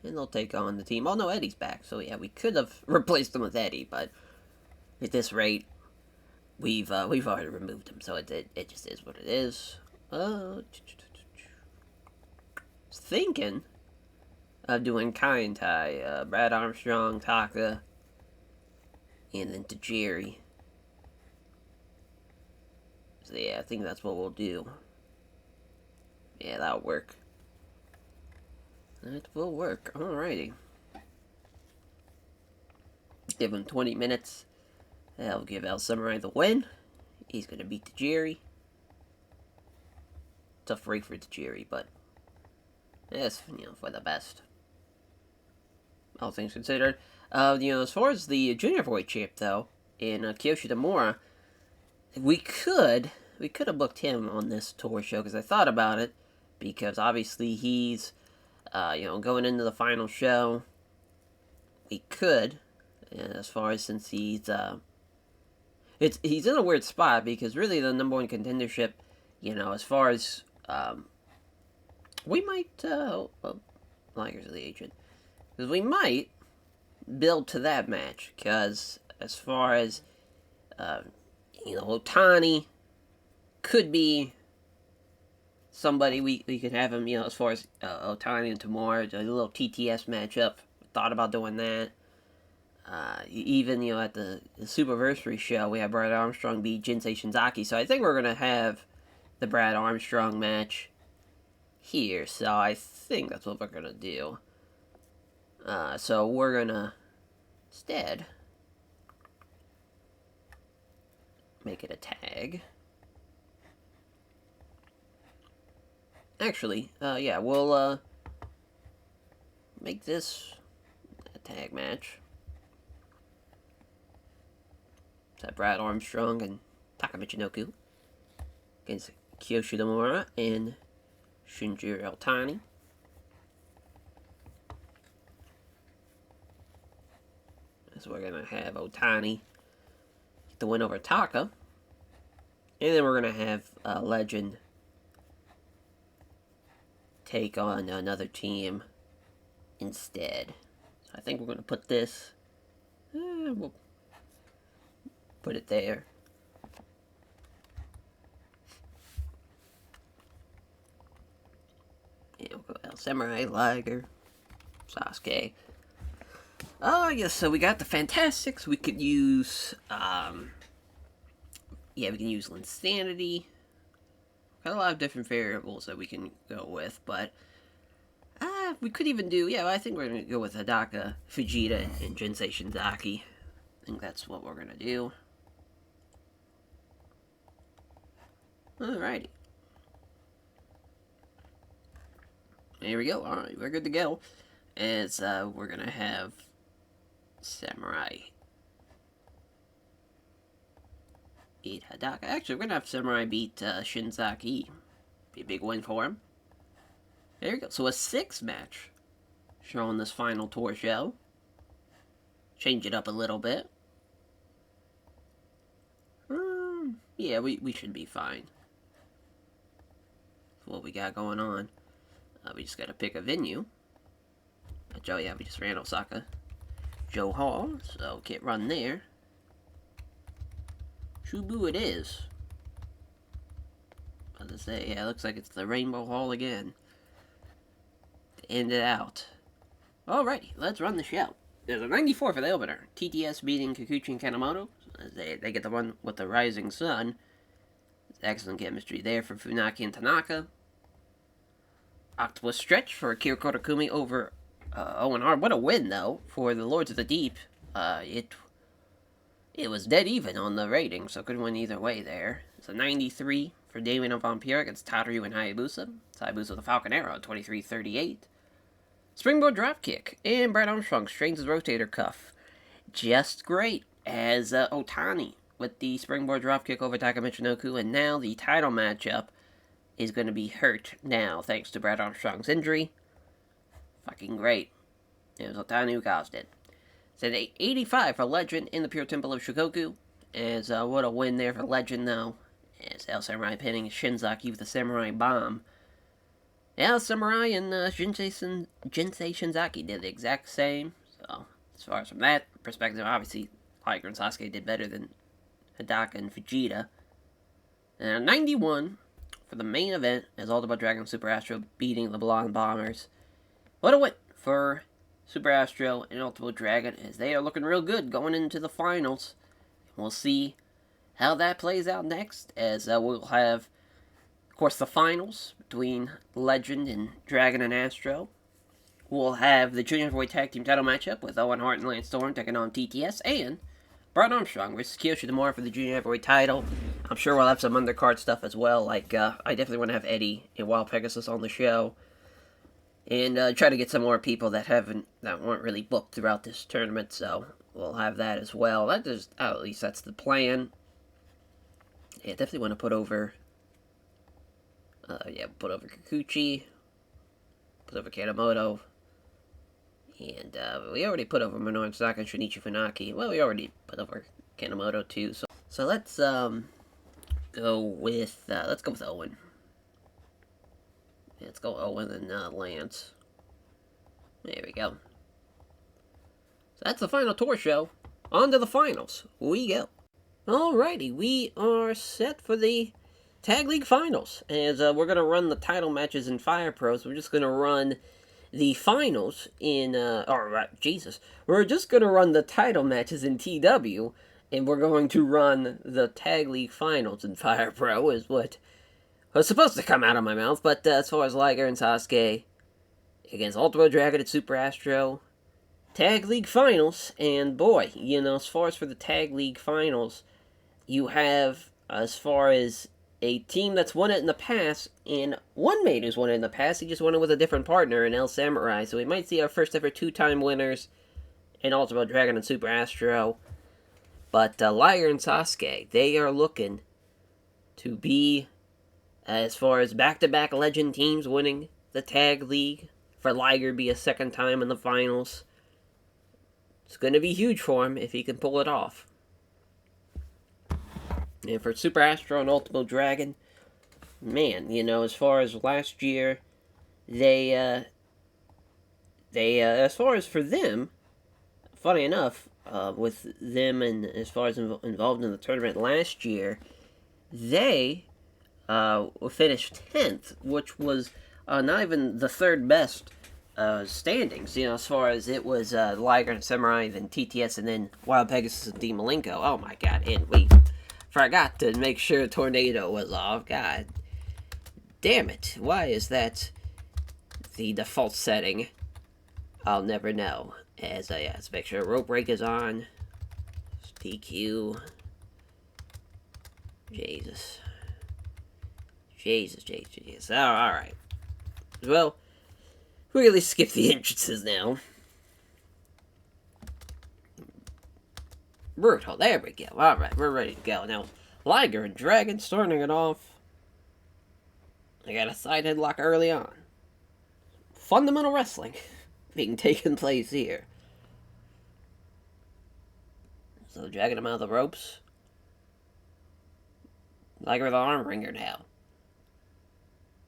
And they'll take on the team. Oh no, Eddie's back. So yeah, we could have replaced him with Eddie, but at this rate, we've already removed him. So it just is what it is. Thinking of doing Kai and Tai, Brad Armstrong, Taka, and then Tajiri. So yeah, I think that's what we'll do. Yeah, that'll work. That will work. Alrighty. Give him 20 minutes. That'll give El Samurai the win. He's going to beat Tajiri. Tough break for Tajiri, but it's, for the best. All things considered. As far as the Junior Heavyweight champ, though, in Kiyoshi Tamura, we could have booked him on this tour show, because I thought about it, because obviously he's, going into the final show. We could, as far as since he's in a weird spot, because really the number one contendership, as far as, we might, Liger's the agent, because we might build to that match, because as far as, Otani could be somebody we could have him, as far as Otani and Tamura, a little TTS matchup. Thought about doing that. Even, at the Superversary show, we have Brad Armstrong beat Jinsei Shinzaki, so I think we're going to have the Brad Armstrong match here, so I think that's what we're gonna do. So we're gonna instead make it a tag. Actually, yeah, we'll make this a tag match. So Brad Armstrong and Taka Michinoku against Kiyoshi Nomura and Shinjiro Otani. So we're gonna have Otani get the win over Taka, and then we're gonna have Legend take on another team instead. So I think we're gonna put this. We'll put it there. Yeah, we'll go Samurai, Liger, Sasuke. Oh, yes, so we got the Fantastics. We could use, yeah, we can use Linsanity. Got a lot of different variables that we can go with, but, we could even do, yeah, I think we're going to go with Hidaka, Fujita, and Jinsei Shinzaki. I think that's what we're going to do. Alrighty. There we go. Alright, we're good to go. As, we're going to have Samurai beat Hidaka. Actually, we're going to have Samurai beat Shinzaki. Be a big win for him. There we go. So a 6 match showing this final tour show. Change it up a little bit. Yeah, we should be fine. That's what we got going on. We just got to pick a venue. Joe, yeah, we just ran Osaka. Joe Hall, so can't run there. Shubu it is. I was gonna say, yeah, it looks like it's the Rainbow Hall again. To end it out. Alrighty, let's run the show. There's a 94 for the opener. TTS beating Kikuchi and Kanemoto. They get the one with the Rising Sun. Excellent chemistry there for Funaki and Tanaka. Octopus Stretch for Akira Kotakumi over Owen Hart. What a win, though, for the Lords of the Deep. It was dead even on the rating, so could win either way there. It's a 93 for Damien and Vampire against Tataru and Hayabusa. It's Hayabusa with a Falcon Arrow, 23-38. Springboard Dropkick, and Brad Armstrong strains his rotator cuff. Just great, as Otani with the Springboard Dropkick over Taka Michinoku, and now the title matchup is going to be hurt now, thanks to Brad Armstrong's injury. Fucking great. It was Otani who caused it. It's an 85 for Legend in the Pure Temple of Shikoku. As what a win there for Legend, though. As El Samurai pinning Shinzaki with the Samurai Bomb. El Samurai and Jinsei Shinzaki did the exact same. So, as far as from that perspective, obviously, Liger and Sasuke did better than Hidaka and Fujita. And 91 for the main event, as Ultima Dragon and Super Astro beating the Blonde Bombers. What a win for Super Astro and Ultima Dragon, as they are looking real good going into the finals. We'll see how that plays out next, as we'll have, of course, the finals between Legend and Dragon and Astro. We'll have the Junior Heavyweight Tag Team title matchup with Owen Hart and Lance Storm taking on TTS, and Brad Armstrong versus Kiyoshi Nomura for the Junior Heavyweight title. I'm sure we'll have some undercard stuff as well, like, I definitely want to have Eddie and Wild Pegasus on the show. And try to get some more people that weren't really booked throughout this tournament, so we'll have that as well. At least that's the plan. Yeah, definitely want to put over, put over Kikuchi, put over Kanemoto, and we already put over Minoru Saka and Shinichi Funaki. Well, we already put over Kanemoto too, so let's go with Owen. Let's go Owen and Lance. There we go. So that's the final tour show. On to the finals. We go. Alrighty, we are set for the Tag League Finals. As we're going to run the title matches in Fire Pro, so we're just going to run the finals in, We're just going to run the title matches in TW, and we're going to run the Tag League Finals in Fire Pro, is what was supposed to come out of my mouth, but as far as Liger and Sasuke against Ultimo Dragon and Super Astro, Tag League Finals, and boy, as far as for the Tag League Finals, you have, as far as a team that's won it in the past, and one mate who's won it in the past, he just won it with a different partner in El Samurai, so we might see our first ever two-time winners in Ultimo Dragon and Super Astro. But Liger and Sasuke, they are looking to be, as far as back-to-back legend teams winning the Tag League, for Liger be a second time in the finals. It's going to be huge for him if he can pull it off. And for Super Astro and Ultimo Dragon, man, as far as last year, they as far as for them, funny enough, with them and as far as involved in the tournament last year, they finished 10th, which was not even the third best standings, as far as it was Liger and Samurai, then TTS, and then Wild Pegasus and D. Malenko. Oh my god, and we forgot to make sure Tornado was off. God damn it. Why is that the default setting? I'll never know. Let's make sure Rope Break is on. PQ. Jesus. Alright. Well, we really skip the entrances now. Brutal, there we go. Alright, we're ready to go. Now, Liger and Dragon starting it off. They got a side headlock early on. Fundamental wrestling being taken place here. So, dragging him out of the ropes. Liger the arm wringer now.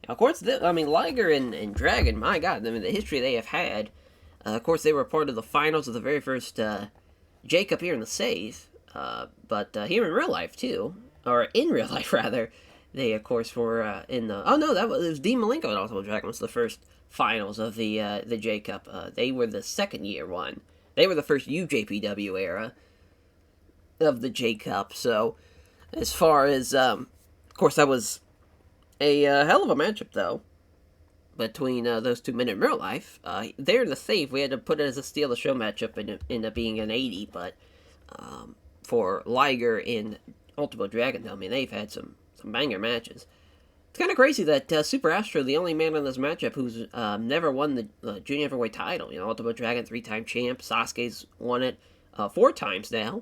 Of course, Liger and Dragon, my god, the history they have had. Of course, they were part of the finals of the very first J-Cup here in the Save. But here in real life, too. Or in real life, rather. They, of course, were in the... Oh, no, it was Dean Malenko and Ultimo Dragon was the first finals of the J-Cup. They were the second year one. They were the first UJPW era of the J-Cup. So, as far as... of course, that was a hell of a matchup, though, between those two men in real life. There in the Save, we had to put it as a Steal the Show matchup and ended up being an 80, but for Liger and Ultimo Dragon, though, they've had some banger matches. It's kind of crazy that Super Astro, the only man in this matchup who's never won the Junior Heavyweight title. Ultimo Dragon, 3-time champ. Sasuke's won it 4 times now.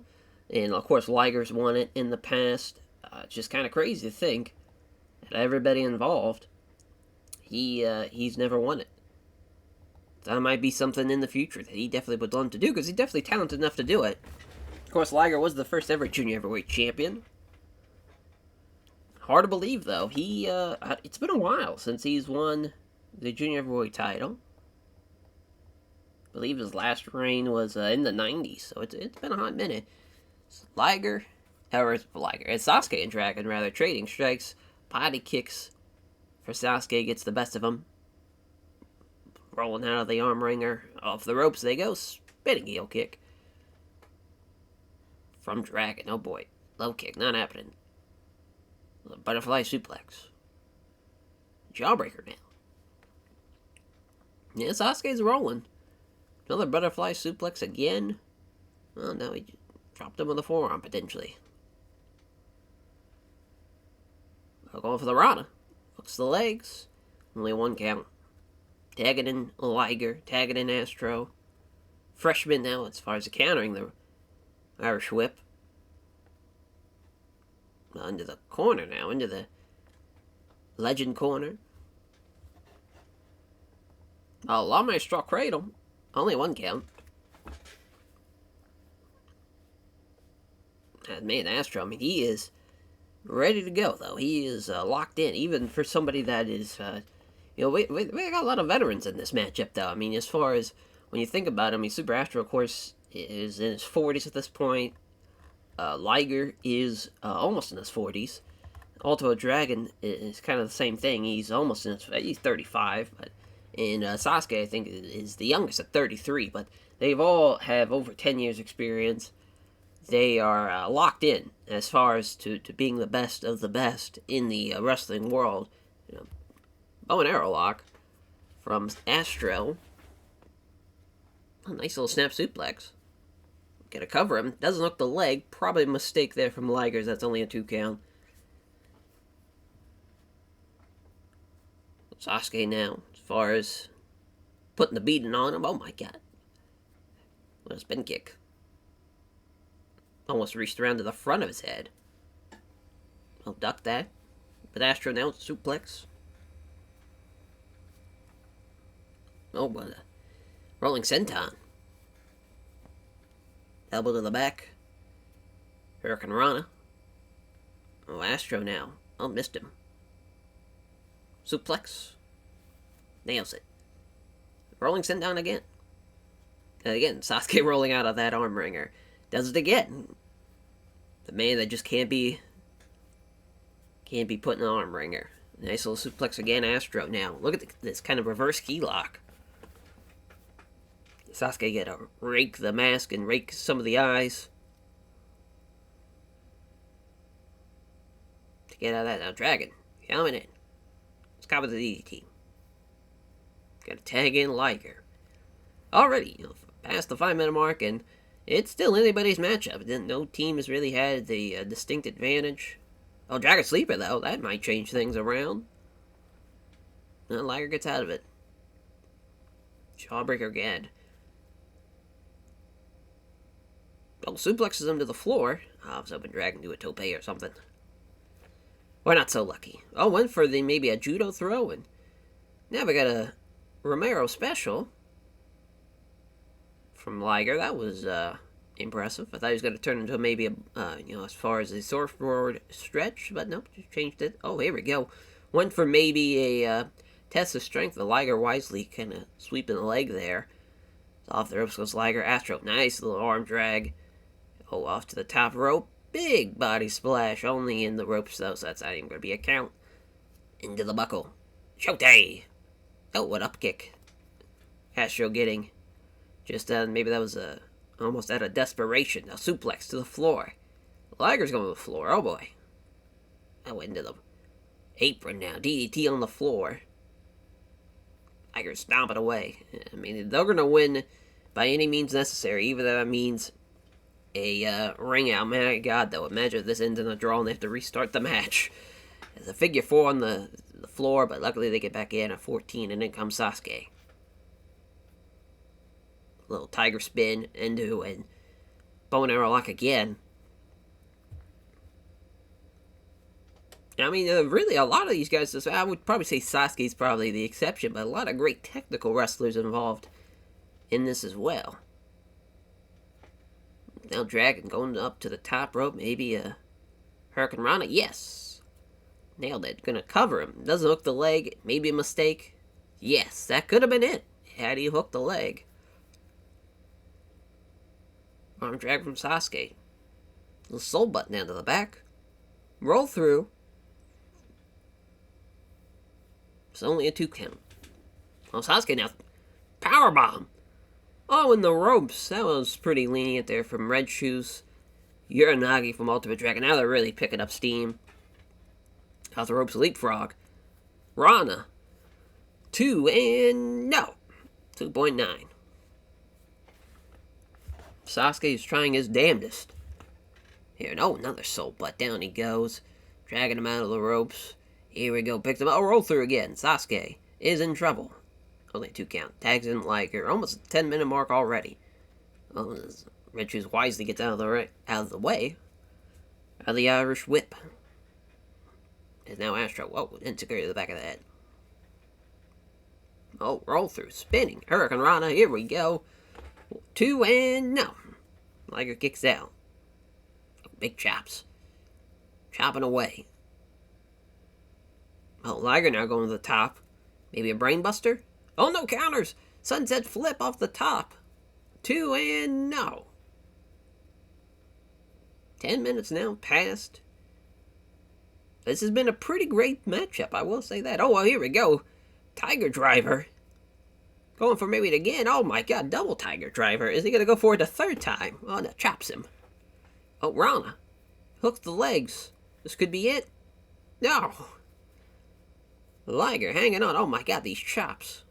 And, of course, Liger's won it in the past. It's just kind of crazy to think that everybody involved, he's never won it. That might be something in the future that he definitely would love to do, because he's definitely talented enough to do it. Of course, Liger was the first ever Junior Heavyweight champion. Hard to believe, though. It's been a while since he's won the Junior Heavyweight title. I believe his last reign was in the 90s, so it's been a hot minute. It's Sasuke and Dragon, rather, trading strikes, body kicks for Sasuke, gets the best of him. Rolling out of the arm wringer, off the ropes they go, spinning heel kick from Dragon. Oh boy, low kick, not happening. Butterfly suplex. Jawbreaker now. Yeah, Sasuke's rolling. Another butterfly suplex again. Oh no, he dropped him with a forearm, potentially. Going for the Rana. Hooks the legs. Only 1 count. Tagging in Liger. Tagging in Astro. Freshman now as far as countering the Irish whip. Into the corner now. Into the Legend corner. Oh, Lame Straw Cradle. Only 1 count. Man, Astro, he is ready to go, though. He is locked in, even for somebody that is, we got a lot of veterans in this matchup, though. As far as, when you think about it, Super Astro, of course, is in his 40s at this point. Liger is almost in his 40s. Ultimo Dragon is kind of the same thing. He's almost in his, he's 35, but, and Sasuke, I think, is the youngest at 33, but they've all have over 10 years experience. they are locked in as far as to being the best of the best in the wrestling world. You know, bow and arrow lock from Astro. A nice little snap suplex. Gonna cover him. Doesn't hook the leg. Probably a mistake there from Liger's. That's only a 2 count. Sasuke now, as far as putting the beating on him. Oh my god. What a spin kick. Almost reached around to the front of his head. I'll duck that. But Astro now, suplex. Oh, what a rolling senton. Elbow to the back. Hurricane Rana. Oh, Astro now. Oh, missed him. Suplex. Nails it. Rolling senton again. And again, Sasuke rolling out of that arm wringer. Does it again. The man that just can't be put in an arm wringer. Nice little suplex again, Astro now. Look at this kind of reverse key lock. Sasuke get to rake the mask and rake some of the eyes. To get out of that. Now, Dragon. Coming in. Let's cover the DDT. Got to tag in Liger. Already, past the 5-minute mark, and it's still anybody's matchup. No team has really had the distinct advantage. Oh, Dragon Sleeper, though. That might change things around. No, Liger gets out of it. Jawbreaker again. Oh, suplexes him to the floor. Oh, I was hoping Dragon do a tope or something. We're not so lucky. Oh, went for maybe a judo throw, and now we got a Romero special from Liger. That was impressive. I thought he was going to turn into maybe as far as a surfboard stretch, but nope, just changed it. Oh, here we go. Went for maybe a test of strength. The Liger wisely kind of sweeping the leg there. Off the ropes goes Liger. Astro, nice little arm drag. Oh, off to the top rope. Big body splash. Only in the ropes, though, so that's not even going to be a count. Into the buckle. Shote! Oh, what up kick. Astro getting just maybe that was almost out of desperation. A suplex to the floor. Liger's going to the floor. Oh, boy. Oh, into the apron now. DDT on the floor. Liger stomping away. I mean, they're going to win by any means necessary, even though that means a ring out. My God, though, imagine if this ends in a draw and they have to restart the match. There's a figure 4 on the floor, but luckily they get back in at 14, and then comes Sasuke. Little tiger spin into and bow and arrow lock again. I mean, really, a lot of these guys, I would probably say Sasuke's probably the exception, but a lot of great technical wrestlers involved in this as well. Now Dragon going up to the top rope, maybe a Hurricane Rana. Yes. Nailed it. Gonna cover him. Doesn't hook the leg. Maybe a mistake. Yes, that could have been it. Had he hooked the leg. Arm drag from Sasuke. Little soul button down to the back. Roll through. It's only a 2 count. Oh, Sasuke now. Powerbomb. Oh, in the ropes. That was pretty lenient there from Red Shoes. Uranagi from Ultimate Dragon. Now they're really picking up steam. Off the ropes, leapfrog. Rana. 2 and no. 2.9. Sasuke is trying his damnedest. Here, no, another soul butt. Down he goes. Dragging him out of the ropes. Here we go. Picks him up. Oh, roll through again. Sasuke is in trouble. Only 2 count. Tags in Liger. Almost a 10-minute mark already. Well, Red Shoes wisely gets out of the way. Out of the Irish whip. Is now Astro. Whoa, integrated to the back of the head. Oh, roll through. Spinning. Hurricane Rana. Here we go. 2 and no. Liger kicks out. Big chops. Chopping away. Oh, Liger now going to the top. Maybe a brainbuster? Oh, no counters! Sunset flip off the top. 2 and no. 10 minutes now passed. This has been a pretty great matchup, I will say that. Oh, well, here we go. Tiger Driver. Going for maybe it again. Oh, my God, double Tiger Driver. Is he going to go for it a 3rd time? Oh, no, chops him. Oh, Rana. Hooks the legs. This could be it. No. Liger hanging on. Oh my god, these chops.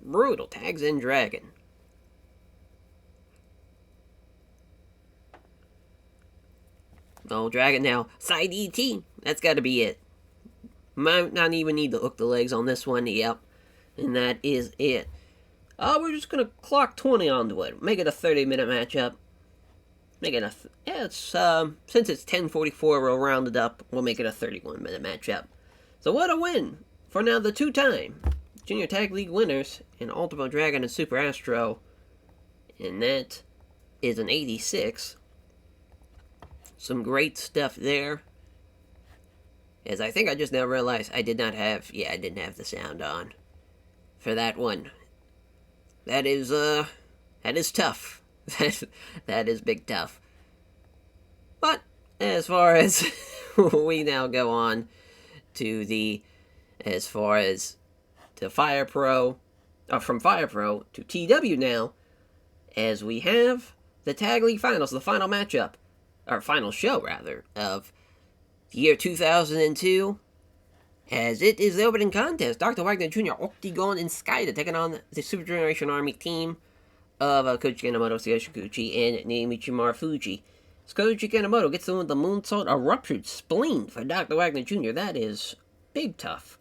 Brutal. Tags in Dragon. Oh, Dragon now. Side ET. That's got to be it. Might not even need to hook the legs on this one. Yep. And that is it. We're just going to clock 20 onto it. Make it a 30-minute matchup. Make it a... since it's 10:44, we'll round it up. We'll make it a 31-minute matchup. So what a win for now the two-time Junior Tag League winners in Ultimo Dragon and Super Astro. And that is an 86. Some great stuff there. As I think I just now realized I didn't have the sound on for that one. That is tough. That is big tough. But as far as we now go on to Fire Pro, from Fire Pro to TEW now, as we have the Tag League Finals, the final matchup, or final show rather, of the year 2002. As it is the opening contest, Dr. Wagner Jr., Octagon, and Skyda taking on the Super Generation Army team of Koji Kanemoto, Tsuyoshi Kikuchi, and Naomichi Marufuji. Koji Kanemoto gets the one with the moonsault, a ruptured spleen for Dr. Wagner Jr. That is big tough.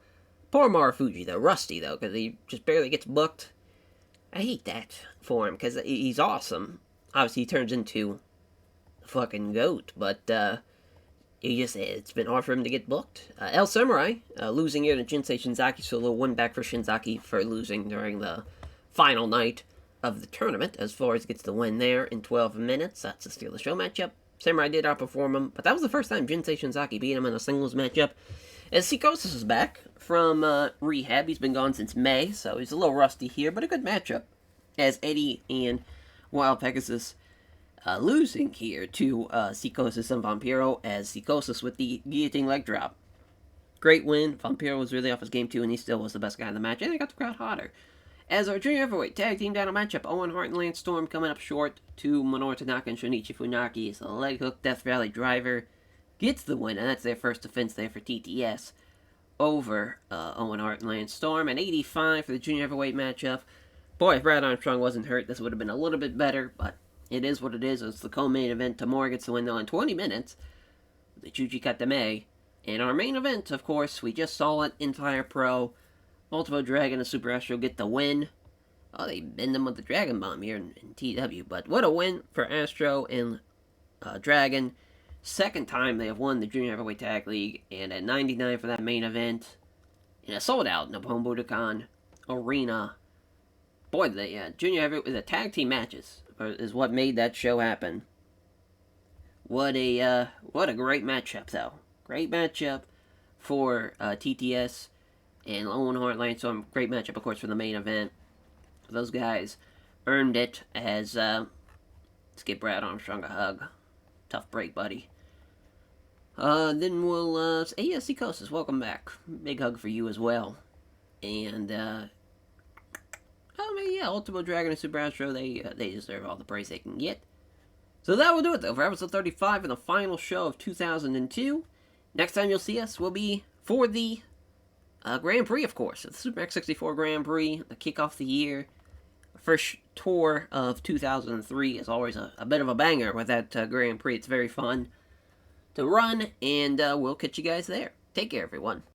Poor Marufuji, though. Rusty, though, because he just barely gets booked. I hate that for him, because he's awesome. Obviously, he turns into a fucking goat, but, it's been hard for him to get booked. El Samurai, losing here to Jinsei Shinzaki, so a little win back for Shinzaki for losing during the final night of the tournament, as far as gets the win there in 12 minutes. That's a Steal the Show matchup. Samurai did outperform him, but that was the first time Jinsei Shinzaki beat him in a singles matchup. As Psychosis is back from rehab, he's been gone since May, so he's a little rusty here, but a good matchup. As Eddie and Wild Pegasus losing here to Psychosis and Vampiro, as Psychosis with the guillotine leg drop. Great win. Vampiro was really off his game too, and he still was the best guy in the match, and he got the crowd hotter. As our junior heavyweight tag team down a matchup, Owen Hart and Lance Storm coming up short to Minoru Tanaka and Shinichi Funaki. It's a leg hook Death Valley driver. Gets the win, and that's their first defense there for TTS over Owen Hart and Lance Storm. And 85 for the junior heavyweight matchup. Boy, if Brad Armstrong wasn't hurt, this would have been a little bit better, but it is what it is. It's the co-main event. Tamura gets the win, though, in 20 minutes. The Chuchi Katame. And our main event, of course, we just saw it in Fire Pro. Ultimo Dragon and Super Astro get the win. Oh, they bend them with the Dragon Bomb here in TW. But what a win for Astro and Dragon. Second time they have won the Junior Heavyweight Tag League. And at 99 for that main event. In a sold-out Nippon Budokan Arena. Boy, the Junior Heavyweight, the tag team matches is what made that show happen. What a great matchup, though. Great matchup for TTS and Owen Hart, Lance Storm. Great matchup, of course, for the main event. Those guys earned it as, let's give Brad Armstrong a hug. Tough break, buddy. Then we'll, say, Psychosis, welcome back. Big hug for you as well. And, Ultimo Dragon and Super Astro, they deserve all the praise they can get. So that will do it, though, for episode 35 and the final show of 2002. Next time you'll see us will be for the Grand Prix, of course. The Super X64 Grand Prix, the kickoff the year. First tour of 2003 is always a bit of a banger with that Grand Prix. It's very fun to run, and we'll catch you guys there. Take care, everyone.